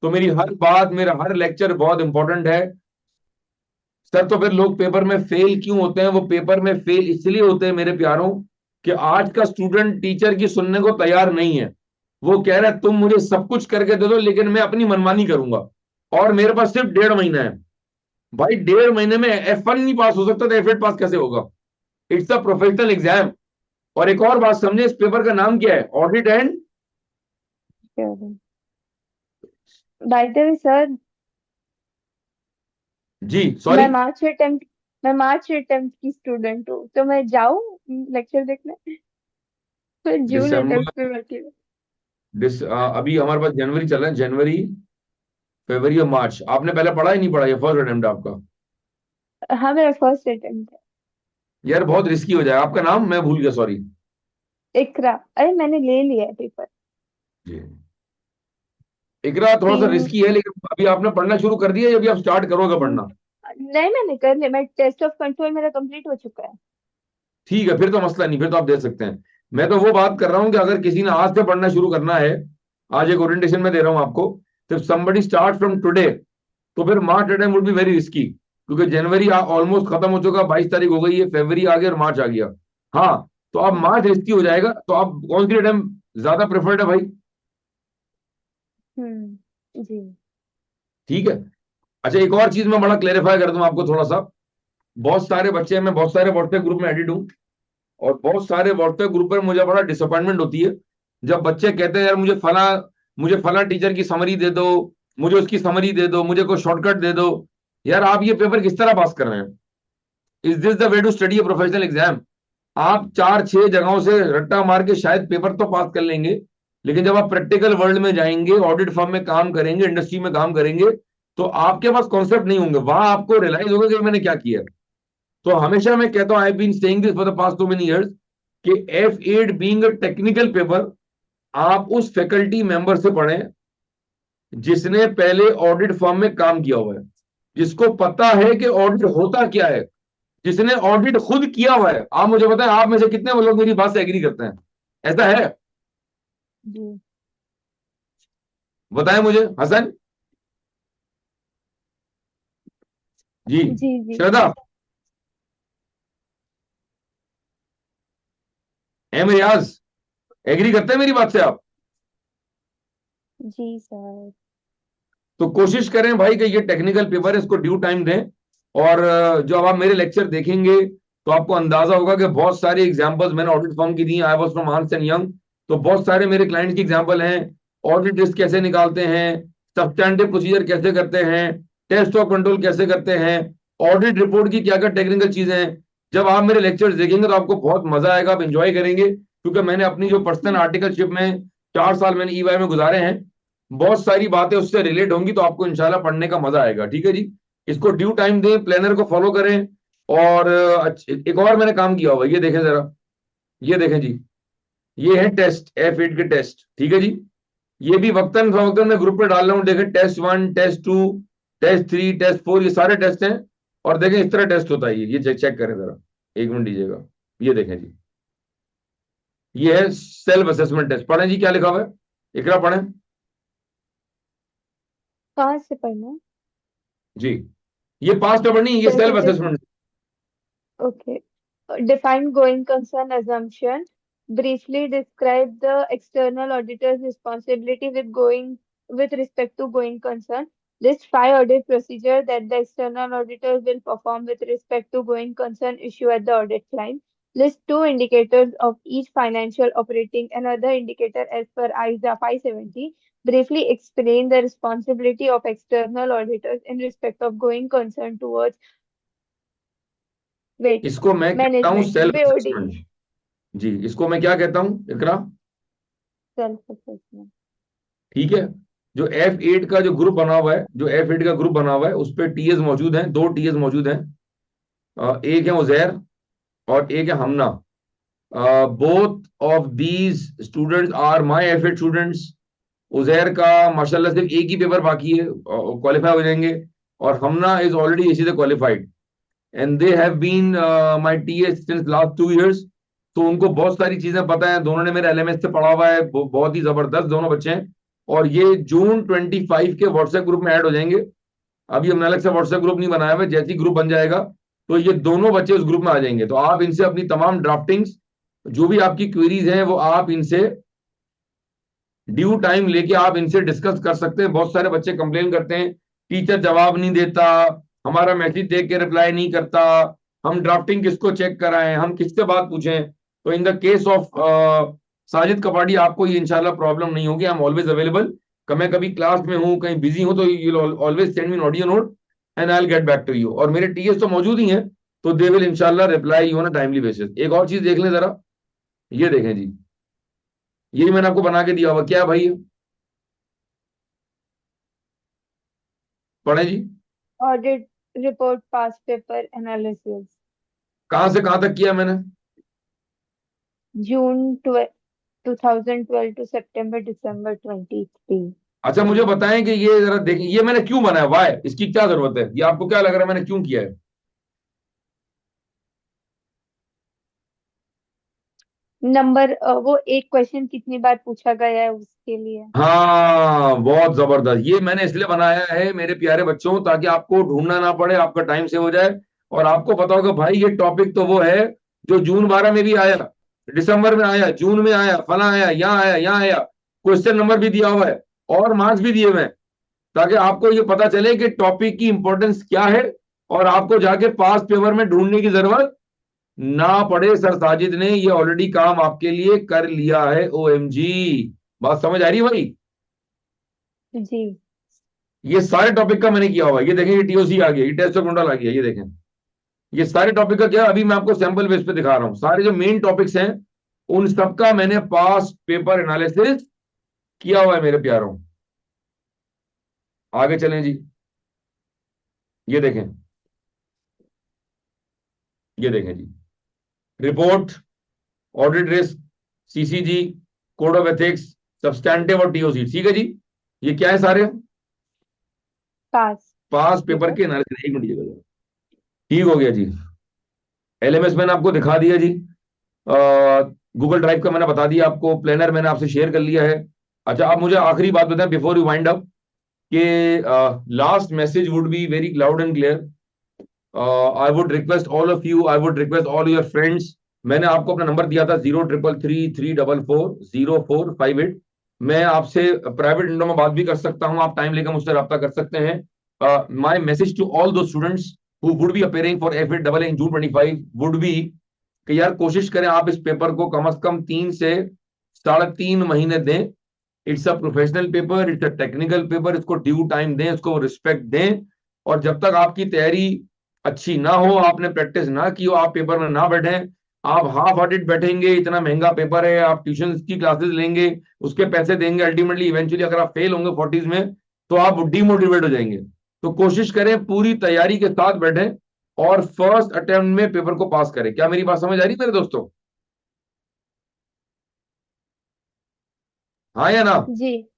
तो मेरी हर बात, मेरा हर lecture बहुत important है। Sir तो फिर लोग पेपर में फेल क्यों होते हैं? वो पेपर में फेल इसलिए होते हैं मेरे प्यारों कि आज का स्टूडेंट टीचर की सुनने को तैयार नहीं है। वो कह रहा है तुम मुझे सब कुछ करके दे दो लेकिन मैं अपनी मनमानी करूंगा, और मेरे पास सिर्फ 1.5 महीना है। भाई 1.5 महीने में F1 नहीं पास हो सकता तो F8 पास कैसे होगा? It's a professional exam. और एक और बात समझे, इस पेपर का नाम क्या है? Audit and, By the way, sir, जी सॉरी, मैं मार्च अटेम्प्ट की स्टूडेंट हूँ, तो मैं जाऊँ लेक्चर देखने? तो जून दिसंबर, अटेम्प्ट पे बैठी हूँ। अभी हमारे पास जनवरी चल रहा है, जनवरी फरवरी और मार्च। आपने पहले पढ़ा ही नहीं पढ़ा? ये फर्स्ट अटेम्प्ट आपका? हाँ, मेरा फर्स्ट अटेम्प्ट है। यार बहुत रिस्की हो जाएगा। आपका नाम मैं भूल गया, सॉरी। इकरा। अरे मैंने ले लिया है पेपर। जी, इकरा थोड़ा सा 3। रिस्की है, लेकिन अभी आपने पढ़ना शुरू कर दिया या अभी आप स्टार्ट करोगे पढ़ना? नहीं, मैंने कर लिया। मैं टेस्ट ऑफ कंट्रोल मेरा कंप्लीट हो चुका है। ठीक है, फिर तो मसला नहीं, फिर तो आप दे सकते हैं। मैं तो वो बात कर रहा हूं कि अगर किसी ने आज से पढ़ना शुरू करना है, आज एक ओरिएंटेशन में दे रहा हूं आपको, तो समबडी स्टार्ट फ्रॉम टुडे, तो फिर March attempt would be very risky, क्योंकि जनवरी ऑलमोस्ट खत्म हो चुका, 22 तारीख हो गई है, फरवरी आ गया और मार्च आ गया। हाँ, तो आप मार्च रिस्की हो जाएगा। तो आप कौन सी डेट ज्यादा प्रेफर्ड है भाई? जी। ठीक है। अच्छा, एक और चीज मैं बड़ा क्लेरिफाई कर दूं आपको थोड़ा सा। बहुत सारे बच्चे हैं, मैं बहुत सारे व्हाट्सएप ग्रुप में एडिट हूँ, और बहुत सारे व्हाट्सएप ग्रुप पर मुझे बड़ा डिसअपॉइंटमेंट होती है जब बच्चे कहते हैं यार मुझे फला टीचर की समरी दे दो, मुझे उसकी समरी दे दो, मुझे कोई शॉर्टकट दे दो। यार आप ये पेपर किस तरह पास कर रहे हैं? Is this the way to study a professional exam? आप 4-6 जगहों से रट्टा मार के शायद पेपर तो पास कर लेंगे, लेकिन जब आप प्रैक्टिकल वर्ल्ड में जाएंगे, ऑडिट फर्म में काम करेंगे, इंडस्ट्री में काम करेंगे, तो आपके पास कॉन्सेप्ट नहीं होंगे, वहां आपको रियलाइज होगा कि मैंने क्या किया है। तो हमेशा मैं कहता हूं, I been saying this for the past too many years, कि F8 being a technical paper, आप उस फैकल्टी मेंबर से पढ़ें जिसने पहले ऑडिट फर्म में काम किया हुआ है, जिसको पता है कि ऑडिट होता क्या है, जिसने ऑडिट खुद किया हुआ है। आप मुझे बताएं, आप में से कितने लोग मेरी बात से एग्री करते हैं? ऐसा है? जी बताएं मुझे। हसन जी, जी जी श्रद्धा, एम रियाज, एग्री करते हैं मेरी बात से आप? जी सर। तो कोशिश करें भाई कि ये टेक्निकल पेपर है, इसको ड्यू टाइम दें। और जो अब आप मेरे लेक्चर देखेंगे तो आपको अंदाजा होगा कि बहुत सारी एग्जांपल्स मैंने ऑडिट फर्म की दी। I was from Ernst and Young, तो बहुत सारे मेरे क्लाइंट्स की एग्जांपल हैं। ऑडिट रिस्क कैसे निकालते हैं, सब्सटैंटिव प्रोसीजर कैसे करते हैं, टेस्ट ऑफ कंट्रोल कैसे करते हैं, ऑडिट रिपोर्ट की क्या क्या टेक्निकल चीजें हैं। जब आप मेरे लेक्चर्स देखेंगे तो आपको बहुत मजा आएगा, आप इंजॉय करेंगे, क्योंकि मैंने अपनी जो पर्सनल आर्टिकलशिप में 4 साल मैंने ईवाई में गुजारे हैं, बहुत सारी बातें उससे रिलेट होंगी, तो आपको इंशाल्लाह पढ़ने का मजा आएगा। ठीक है जी, इसको ड्यू टाइम दें, प्लानर को फॉलो करें। और एक और मैंने काम किया हुआ, ये देखें जरा, ये देखें जी, ये है टेस्ट, F8 के टेस्ट। ठीक है जी, ये भी वक्तन फवक्तन मैं ग्रुप पे डाल रहा हूँ। देखें, टेस्ट 1, टेस्ट 2, टेस्ट 3, टेस्ट 4, ये सारे टेस्ट हैं। और देखें इस तरह टेस्ट होता है, ये चेक करें जरा, 1 मिनट दीजिएगा। ये देखें जी, ये है सेल्फ असेसमेंट टेस्ट। पढ़ें जी, क्या लिखा हुआ है, इकरा पढ़ें कहाँ से पढ़ना है? जी। ये पास पेपर नहीं, ये self self assessment. Assessment. Okay. Define going concern assumption. Briefly describe the external auditor's responsibility with respect to going concern. List 5 audit procedure that the external auditor will perform with respect to going concern issue at the audit client. List 2 indicators of each financial, operating, and other indicator as per ISA 570. Briefly explain the responsibility of external auditors in respect of going concern towards wait इसको मैं कहता हूं management self BOD assessment. जी, इसको मैं क्या कहता हूं इकरा? self assessment. ठीक है। जो F8 का जो ग्रुप बना हुआ है, जो F8 का ग्रुप बना हुआ है, उस पर टीएस मौजूद हैं, 2 टीएस मौजूद हैं। एक है उजैर और एक है Hamna. Both of these students are my F8 students. Uzair का माशाल्लाह सिर्फ एक ही पेपर बाकी है, क्वालिफाई हो जाएंगे। और हमना इज ऑलरेडी इसी से qualified, and they have been my TAs since last 2 years। तो उनको बहुत सारी चीजें पता है, दोनों ने मेरे LMS से पढ़ा हुआ है, बहुत ही जबरदस्त दोनों बच्चे हैं। और ये जून 25 के व्हाट्सएप ग्रुप में ऐड हो जाएंगे। अभी हमने अलग से व्हाट्सएप ग्रुप नहीं बनाया हुआ, जैसे ही ग्रुप बन जाएगा तो ये दोनों बच्चे उस ग्रुप में आ जाएंगे। तो आप इनसे अपनी तमाम ड्राफ्टिंग्स, जो भी आपकी क्वेरीज हैं, वो आप इनसे ड्यू टाइम लेके आप इनसे डिस्कस कर सकते हैं। बहुत सारे बच्चे कंप्लेन करते हैं, टीचर जवाब नहीं देता, हमारा मैसेज देख के रिप्लाई नहीं करता, हम ड्राफ्टिंग किसको चेक कराएं, हम किससे बात पूछें। तो in the case of Sajid Kapadi आपको ये इंशाल्लाह प्रॉब्लम नहीं होगी। I am always available. मैं कभी क्लास में हूँ, कहीं बिजी हूँ, तो you always send me audio note and I will get back to you. और मेरे टीएस तो मौजूद ही हैं, तो दे विल इंशाल्लाह reply you on a timely basis. एक और चीज देख लें जरा, ये देखें जी, ये मैंने आपको बना के दिया हुआ, क्या है भाई ये? पढ़े जी। Audit report past paper analysis. कहां से कहां तक किया मैंने? June 2012 to September December 23. अच्छा, मुझे बताएं कि ये जरा देखें, ये मैंने क्यों बनाया, वाई, इसकी क्या जरूरत है, ये आपको क्या लग रहा है मैंने क्यों किया है? नंबर वो एक क्वेश्चन कितनी बार पूछा गया है उसके लिए। हाँ, बहुत जबरदस्त। ये मैंने इसलिए बनाया है मेरे प्यारे बच्चों, ताकि आपको ढूंढना ना पड़े, आपका टाइम सेव हो जाए। और आपको पता होगा भाई, ये टॉपिक तो वो है जो जून 12 में भी आया, दिसंबर में आया, जून में आया, फला आया, यहाँ आया, क्वेश्चन नंबर भी दिया हुआ है और मार्क्स भी दिए हुए हैं, ताकि आपको ये पता चले कि टॉपिक की इंपॉर्टेंस क्या है और आपको जाके पास पेपर में ढूंढने की जरूरत ना पड़े। सर साजिद ने ये ऑलरेडी काम आपके लिए कर लिया है। OMG, बात समझ आ रही है भाई? जी। ये सारे टॉपिक का मैंने किया हुआ है। ये देखें, ये TOC आ गया, ये टेस्ट ऑफ कंट्रोल आ गया, ये देखें, ये सारे टॉपिक का क्या, अभी मैं आपको सैंपल बेस पे दिखा रहा हूं। सारे जो मेन टॉपिक्स हैं उन सबका मैंने पास पेपर एनालिसिस किया हुआ है मेरे प्यारों। आगे चलें जी, ये देखें, ये देखें जी, report, audit risk, CCG, code of ethics, substantive और TOC। ठीक है जी, ये क्या है सारे? पास पेपर के एनालिसिस। 1 मिनट जी, ठीक हो गया जी। LMS मैंने आपको दिखा दिया जी, गूगल ड्राइव का मैंने बता दिया आपको, प्लानर मैंने आपसे शेयर कर लिया है। अच्छा, आप मुझे आखिरी बात बताएं बिफोर यू वाइंड अप कि last message would be very loud and clear. I would request all of you, I would request all your friends, मैंने आपको अपना नंबर दिया था 0333344058। मैं आपसे प्राइवेट विंडो में बात भी कर सकता हूं, आप टाइम लेकर मुझसे रब्ता कर सकते हैं। माय मैसेज टू ऑल दो students who would be appearing for F8 AA in June 25 would be कि यार कोशिश करें आप इस पेपर को कम से कम 3 से 3.5 महीने दें। It's a professional paper, it's a technical paper, इसको ड्यू टाइम दें, इसको रिस्पेक्ट दें। और जब तक आपकी तैयारी अच्छी ना हो, आपने प्रैक्टिस ना की हो, आप पेपर में ना बैठे, आप हाफ हार्टेड बैठेंगे, इतना महंगा पेपर है, आप ट्यूशन की क्लासेस लेंगे, उसके पैसे देंगे, अल्टीमेटली इवेंचुअली अगर आप फेल होंगे 40s में तो आप डिमोटिवेट हो जाएंगे। तो कोशिश करें पूरी तैयारी के साथ बैठें और फर्स्ट अटेम्प्ट में पेपर को पास करें। क्या मेरी बात समझ आ रही है मेरे दोस्तों? हाँ या ना? जी।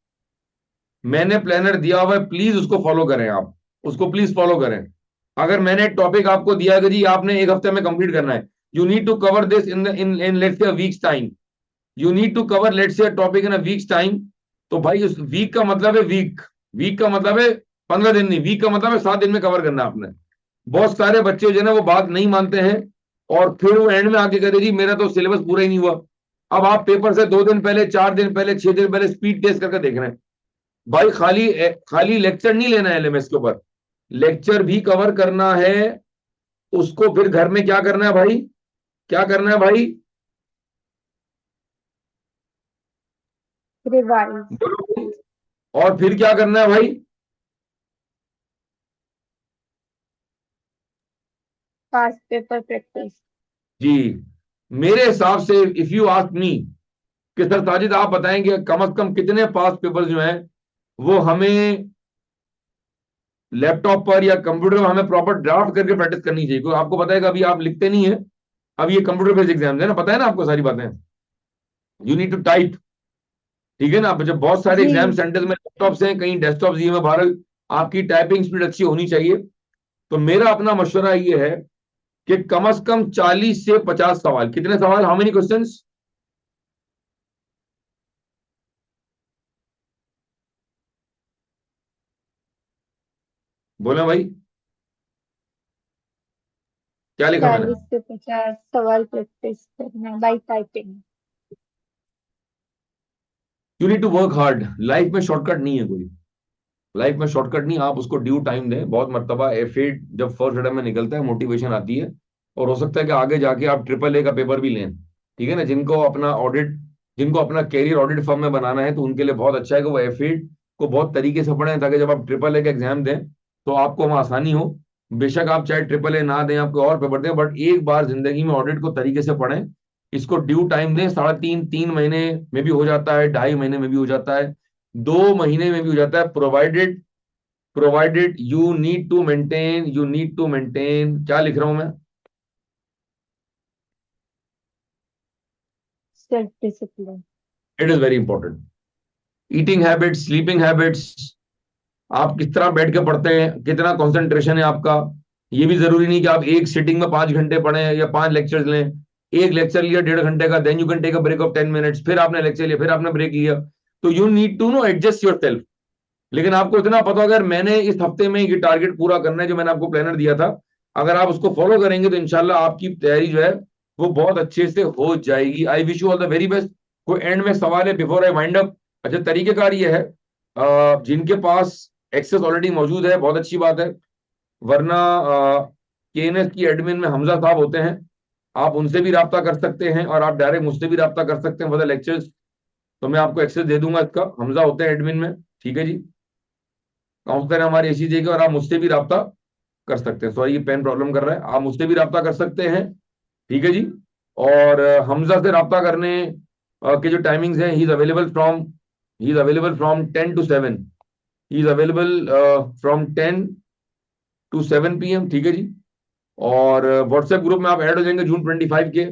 मैंने प्लानर दिया हुआ है, प्लीज उसको फॉलो करें, आप उसको प्लीज फॉलो करें। अगर मैंने टॉपिक आपको दिया कि जी आपने 1 हफ्ते में कंप्लीट करना है, you need to cover this in let's say weeks time, you need to cover let's say topic in a weeks time. तो भाई उस वीक का मतलब है वीक का मतलब है 15 दिन नहीं, वीक का मतलब है 7 दिन में कवर करना है आपने। बहुत सारे बच्चे जो है ना वो बात नहीं मानते हैं और फिर वो एंड में आके कहते जी मेरा तो सिलेबस पूरा ही नहीं हुआ। अब आप पेपर से 2 दिन पहले, 4 दिन पहले, 6 दिन पहले स्पीड टेस्ट करके देख रहे हैं। भाई खाली लेक्चर नहीं लेना है LMS के ऊपर, लेक्चर भी कवर करना है। उसको फिर घर में क्या करना है भाई, क्या करना है भाई? रिवाइज। बोलो भाई। और फिर क्या करना है भाई? Past paper practice. जी, मेरे हिसाब से इफ यू आस्क मी कि सर साजिद आप बताएंगे कम से कम कितने पास पेपर जो हैं वो हमें लैपटॉप पर या कंप्यूटर में हमें प्रॉपर ड्राफ्ट करके प्रैक्टिस करनी चाहिए, क्योंकि आपको पता है कि अभी आप लिखते नहीं है, अब ये कंप्यूटर बेस्ड एग्जाम है ना, पता है ना आपको सारी बातें, यू नीड टू टाइप। ठीक है ना? जब बहुत सारे जी। एग्जाम सेंटर्स में लैपटॉप्स हैं, कहीं डेस्कटॉप दिए हुए बहरहाल, आपकी टाइपिंग स्पीड अच्छी होनी चाहिए। तो मेरा अपना मशवरा ये है कि कम से कम 40 से 50 सवाल। कितने सवाल? How many questions? बोले भाई, क्या लिखा मैंने? 40 से 50 सवाल प्रैक्टिस करना by typing. You need to work hard. Life में शॉर्टकट नहीं है कोई, लाइफ में शॉर्टकट नहीं, आप उसको ड्यू टाइम दें। बहुत मर्तबा F8 जब फर्स्ट अटेम्प्ट में निकलता है मोटिवेशन आती है और हो सकता है कि आगे जाके आप AAA का पेपर भी लें। ठीक है ना? जिनको अपना कैरियर ऑडिट फर्म में बनाना है तो उनके लिए बहुत अच्छा है कि वो F8 को बहुत तरीके से पढ़ें, ताकि जब आप AAA का एग्जाम दें तो आपको वहाँ आसानी हो। बेशक आप चाहे AAA ना दें, आपको और पेपर दें, बट एक बार जिंदगी में ऑडिट को तरीके से पढ़ें, इसको ड्यू टाइम दें। 3.5 महीने में भी हो जाता है, 2.5 महीने में भी हो जाता है, 2 महीने में भी हो जाता है, provided you need to maintain, क्या लिख रहा हूं मैं? Self discipline. It is very important. Eating habits, sleeping habits, आप किस तरह बैठ के पढ़ते हैं, कितना कंसंट्रेशन है आपका, ये भी जरूरी नहीं कि आप एक सिटिंग में 5 घंटे पढ़ें या 5 लेक्चर्स लें। एक लेक्चर लिया 1.5 घंटे का, then you can take a break of 10 minutes, फिर आपने लेक्चर लिया, फिर आपने ब्रेक लिया। तो you need to know adjust yourself. लेकिन आपको इतना पता, अगर मैंने इस हफ्ते में ये टारगेट पूरा करना है जो मैंने आपको प्लानर दिया था, अगर आप उसको फॉलो करेंगे तो इंशाल्लाह आपकी तैयारी जो है वो बहुत अच्छे से हो जाएगी। I wish you all the very best. कोई एंड में सवाल है बिफोर आई वाइंड अप? अच्छा, तरीकेकार ये है, जिनके पास एक्सेस ऑलरेडी मौजूद है बहुत अच्छी बात है, वरना केएनएस की एडमिन में हमजा साहब होते हैं, आप उनसे भी राब्ता कर सकते हैं और आप डायरेक्ट मुझसे भी राब्ता कर सकते हैं फॉर द लेक्चर्स। तो मैं आपको एक्सेस दे दूंगा इसका, हमजा होते हैं एडमिन में, ठीक है जी, काउंसलर है हमारे एसीजे के, और आप मुझसे भी राब्ता कर सकते हैं। सॉरी ये पेन प्रॉब्लम कर रहा है, आप मुझसे भी राब्ता कर सकते हैं, ठीक है जी। और हमजा से राब्ता करने के जो टाइमिंग्स हैं, he is available from 10 to 7, he is available from 10 to 7 PM, ठीक है जी। और व्हाट्सएप ग्रुप में आप ऐड हो जाएंगे जून 25 के,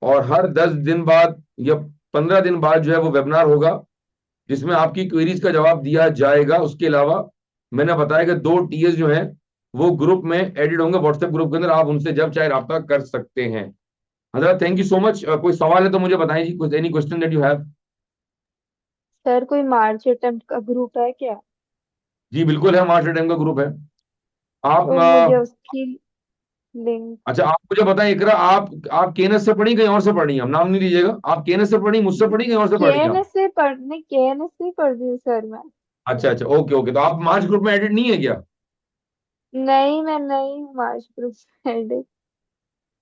और हर 10 दिन बाद या 15 दिन बाद जो है वो वेबिनार होगा जिसमें आपकी क्वेरीज का जवाब दिया जाएगा। उसके अलावा मैंने बताया कि 2 टीएस जो हैं वो ग्रुप में एडिड होंगे व्हाट्सएप ग्रुप के अंदर, आप उनसे जब चाहे राब्ता कर सकते हैं। हजरत थैंक यू सो मच। कोई सवाल है तो मुझे बताएं जी, कुछ any question that you have? Sir कोई मार्च अटेम्प्ट का ग्रुप है क्या? जी बिल्कुल है, मार्च टाइम का ग्रुप है। आप तो मुझे उसकी लिंक। अच्छा, आप मुझे बताएं इकरा, आप केएनएस से पढ़ी कहीं और से पढ़ी? हम नाम नहीं लीजिएगा, आप केएनएस से पढ़ी, मुझसे पढ़ी, कहीं और से पढ़ी आप? केएनएस से पढ़ रही हूँ सर मैं। अच्छा अच्छा, ओके ओके, तो आप मार्च ग्रुप में एडिड नहीं है क्या? नहीं, मैं नहीं हूँ मार्च ग्रुप में।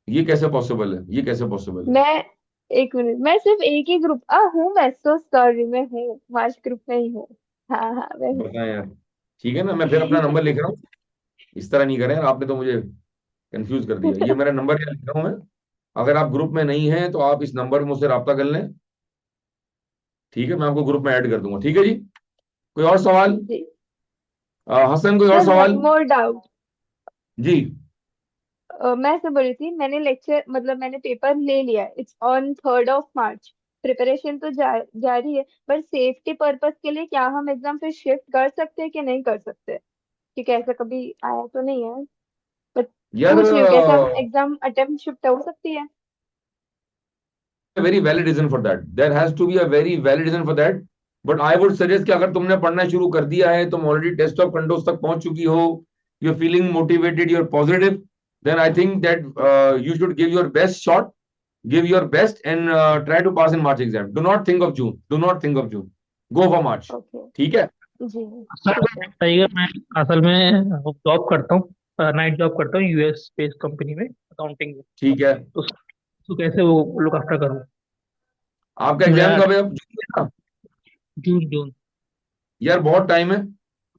ये कैसे पॉसिबल है, ये कैसे पॉसिबल है? मैं एक मिनट, मैं सिर्फ एक ही ग्रुप हूँ। मैं सो सॉरी, मैं हूँ मार्च ग्रुप में ही हूँ। हाँ हाँ, मैं हूँ। बताएं यार, ठीक है ना, मैं फिर अपना नंबर लिख रहा हूँ, इस तरह नहीं करें यार, आपने तो मुझे कंफ्यूज कर दिया। ये मेरा नंबर यहाँ लिख रहा हूँ मैं, अगर आप ग्रुप में नहीं हैं तो आप इस नंबर पर मुझसे रब्ता कर लें, ठीक है, मैं आपको ग्रुप में ऐड कर दूंगा, ठीक है जी। कोई और सवाल? जी हसन कोई और सर, वन सवाल? मोर डाउट। जी मैं से बोल रही थी, मैंने लेक्चर मतलब मैंने पेपर ले लिया, it's on 3rd of March। Preparation तो जारी है, पर सेफ्टी पर्पस के लिए क्या हम एग्जाम फिर शिफ्ट कर सकते हैं कि नहीं कर सकते? क्योंकि ऐसा कभी आया तो नहीं है, बट यार, पूछ रही हूँ कैसे हम एग्जाम अटेम्प्ट शिफ्ट हो सकती है। Very valid reason for that, there has to be a very valid reason for that, but I would suggest कि अगर तुमने पढ़ना शुरू कर दिया है, तुम ऑलरेडी टेस्ट ऑफ कंट्रोल्स तक पहुंच चुकी हो, you are feeling motivated, you are positive, then I think that you should give your best shot, give your best, and try to pass in March exam. Do not think of June. Do not think of June. Go for March. Okay. ठीक है? जी sir ठीक है। बताइएगा, मैं असल में job करता हूँ, नाइट जॉब करता हूँ यूएस बेस्ड कंपनी में, अकाउंटिंग में। ठीक है। तो उसको कैसे वो लुक आफ्टर करूँ? आपका एग्जाम मैं कब है? अब जून में ना? जून जून। यार बहुत टाइम है।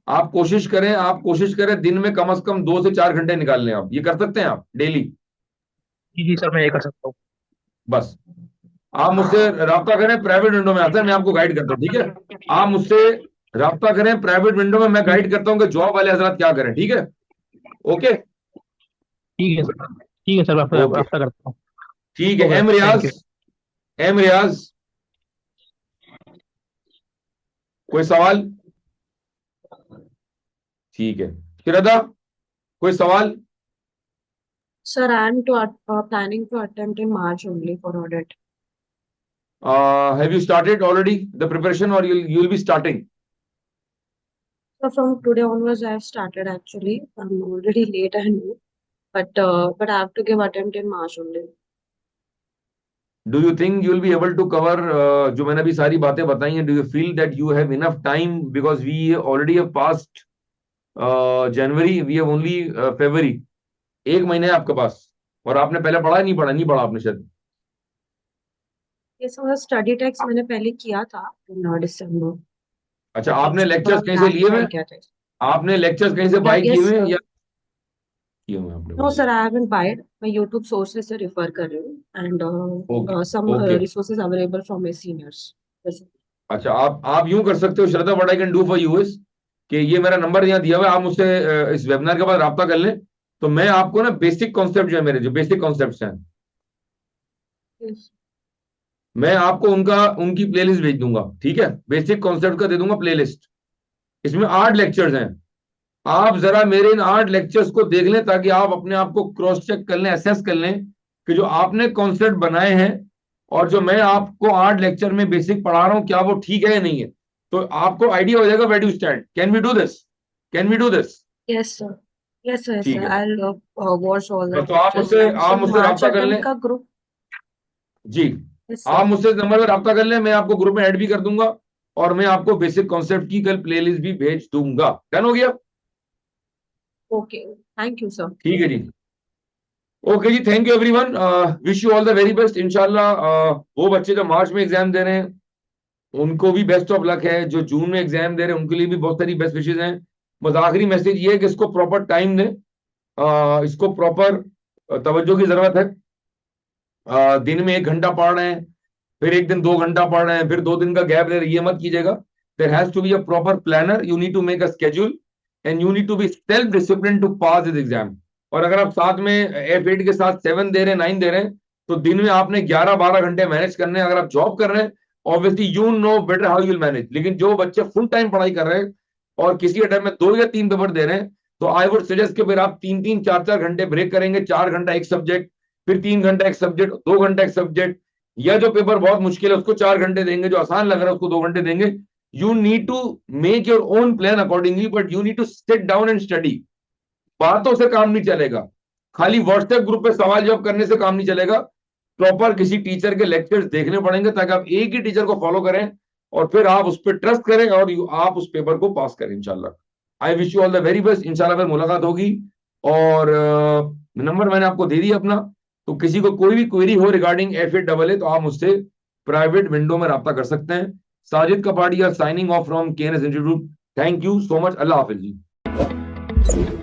आप कोशिश करें दिन में कम से कम 2 से 4 घंटे निकाल लें। आप ये कर सकते हैं आप डेली? जी जी सर, मैं ये कर सकता हूँ। बस आप मुझसे राब्ता करें प्राइवेट विंडो में, आता है, मैं आपको गाइड करता हूँ, ठीक है? आप मुझसे राब्ता करें प्राइवेट विंडो में, मैं गाइड करता हूँ कि जॉब वाले हजरात क्या करें, ठीक है? ओके ठीक है सर, ठीक है सर, मैं आपसे ओके, रब्ता करता हूँ। ठीक है। Okay, M thank Riaz, you. M Riaz, कोई सवाल? ठीक है। श्रद्धा, कोई सवाल? Sir, I'm planning to attempt in March only for audit. Have you started already the preparation, or you'll be starting? So from today onwards, I have started actually. I'm already late, I know, but I have to give attempt in March only. Do you think you'll be able to cover जो मैंने अभी सारी बातें बताई हैं? Do you feel that you have enough time, because we already have passed January, we have only February, 1 महीने है आपके पास, और आपने पहले पढ़ा है? नहीं पढ़ा आपने शायद। ये सब स्टडी टेक्स मैंने पहले किया था इन दिसंबर, अच्छा, बट आपने थोड़ा लेक्चर्स कहीं से गैप लिए रह हुए? गया था। आपने लेक्चर्स कहीं से बाय किए यस हुए हैं सर। या किए हुए हैं आपने? No sir, I haven't buyed. मैं यूट्यूब सोर्सेज से रेफर कर रही हूँ and okay some okay. Resources available from my seniors. अच्छा, आप यूं कर सकते हो Shraddha, what I can do for you is कि ये मेरा नंबर यहाँ दिया हुआ है, आप मुझसे इस वेबिनार के बाद राब्ता कर लें, तो मैं आपको ना बेसिक कॉन्सेप्ट जो है, मेरे जो बेसिक कॉन्सेप्ट्स हैं, मैं आपको उनकी प्लेलिस्ट भेज दूंगा, ठीक है? बेसिक कॉन्सेप्ट का दे दूंगा प्लेलिस्ट, इसमें 8 लेक्चर्स हैं। आप जरा मेरे इन 8 लेक्चर्स को देख लें ताकि आप अपने आप को क्रॉस चेक कर लें, असेस कर लें कि जो आपने कॉन्सेप्ट बनाए हैं और जो मैं आपको 8 लेक्चर में बेसिक पढ़ा रहा हूं, क्या वो ठीक है या नहीं है, तो आपको आइडिया हो जाएगा where do stand. Can we do this? Can we do this? Yes sir, Yes, sir, ठीक sir. है, I'll watch all the तो आप lectures मुझसे and so रब्ता March कर attempt लें का group. जी। Yes, आप sir. मुझसे इस नंबर पर रब्ता कर लें, मैं आपको ग्रुप में ऐड भी कर दूंगा और मैं आपको बेसिक कॉन्सेप्ट की कल प्लेलिस्ट भी भेज दूंगा। डन हो गया? Okay. Thank you, sir. ठीक है जी। ओके जी, thank you everyone, wish you all the very best. इंशाल्लाह वो बच्चे जो मार्च में एग्जाम दे रहे हैं उनको भी बेस्ट ऑफ लक है, जो जून में एग्जाम दे रहे हैं उनके लिए भी बहुत सारी बेस्ट विशेज हैं। बस आखिरी मैसेज ये है कि इसको प्रॉपर टाइम दें, इसको प्रॉपर तवज्जो की जरूरत है। दिन में 1 घंटा पढ़ रहे हैं, फिर एक दिन 2 घंटा पढ़ रहे हैं, फिर 2 दिन का गैप ले रहे हैं, ये मत कीजिएगा। There has to be a proper planner, you need to make a schedule and you need to be self discipline to pass this exam. और अगर आप साथ में F8 के साथ 7 दे रहे हैं, 9 दे रहे हैं, तो दिन में आपने 11-12 घंटे मैनेज करने हैं। अगर आप जॉब कर रहे हैं, obviously you know better how you will manage. लेकिन जो बच्चे फुल टाइम पढ़ाई कर रहे हैं और किसी टाइम में 2 या 3 पेपर दे रहे हैं, तो आई वुड सजेस्ट कि फिर आप 3-3, 4-4 घंटे ब्रेक करेंगे, 4 घंटा एक सब्जेक्ट, फिर 3 घंटा एक सब्जेक्ट, 2 घंटा एक सब्जेक्ट, या जो पेपर बहुत मुश्किल है उसको 4 घंटे देंगे, जो आसान लग रहा है उसको 2 घंटे देंगे। You need to make your own plan accordingly, but you need to sit down and study. बातों से काम नहीं चलेगा, खाली व्हाट्सएप ग्रुप पे सवाल जवाब करने से काम नहीं चलेगा। प्रॉपर किसी टीचर के लेक्चर्स देखने पड़ेंगे ताकि आप एक ही टीचर को फॉलो करें और फिर आप उस पर ट्रस्ट करें और आप उस पेपर को पास करें इंशाल्लाह। I wish you all the very best. इंशाल्लाह फिर मुलाकात होगी और नंबर मैंने आपको दे दिया अपना, तो किसी को कोई भी क्वेरी हो रिगार्डिंग F8 AA तो आप मुझसे प्राइवेट विंडो में राब्ता कर सकते हैं। Sajid Kapadia signing off from KNS institute. Thank you so much. अल्लाह हाफिज जी।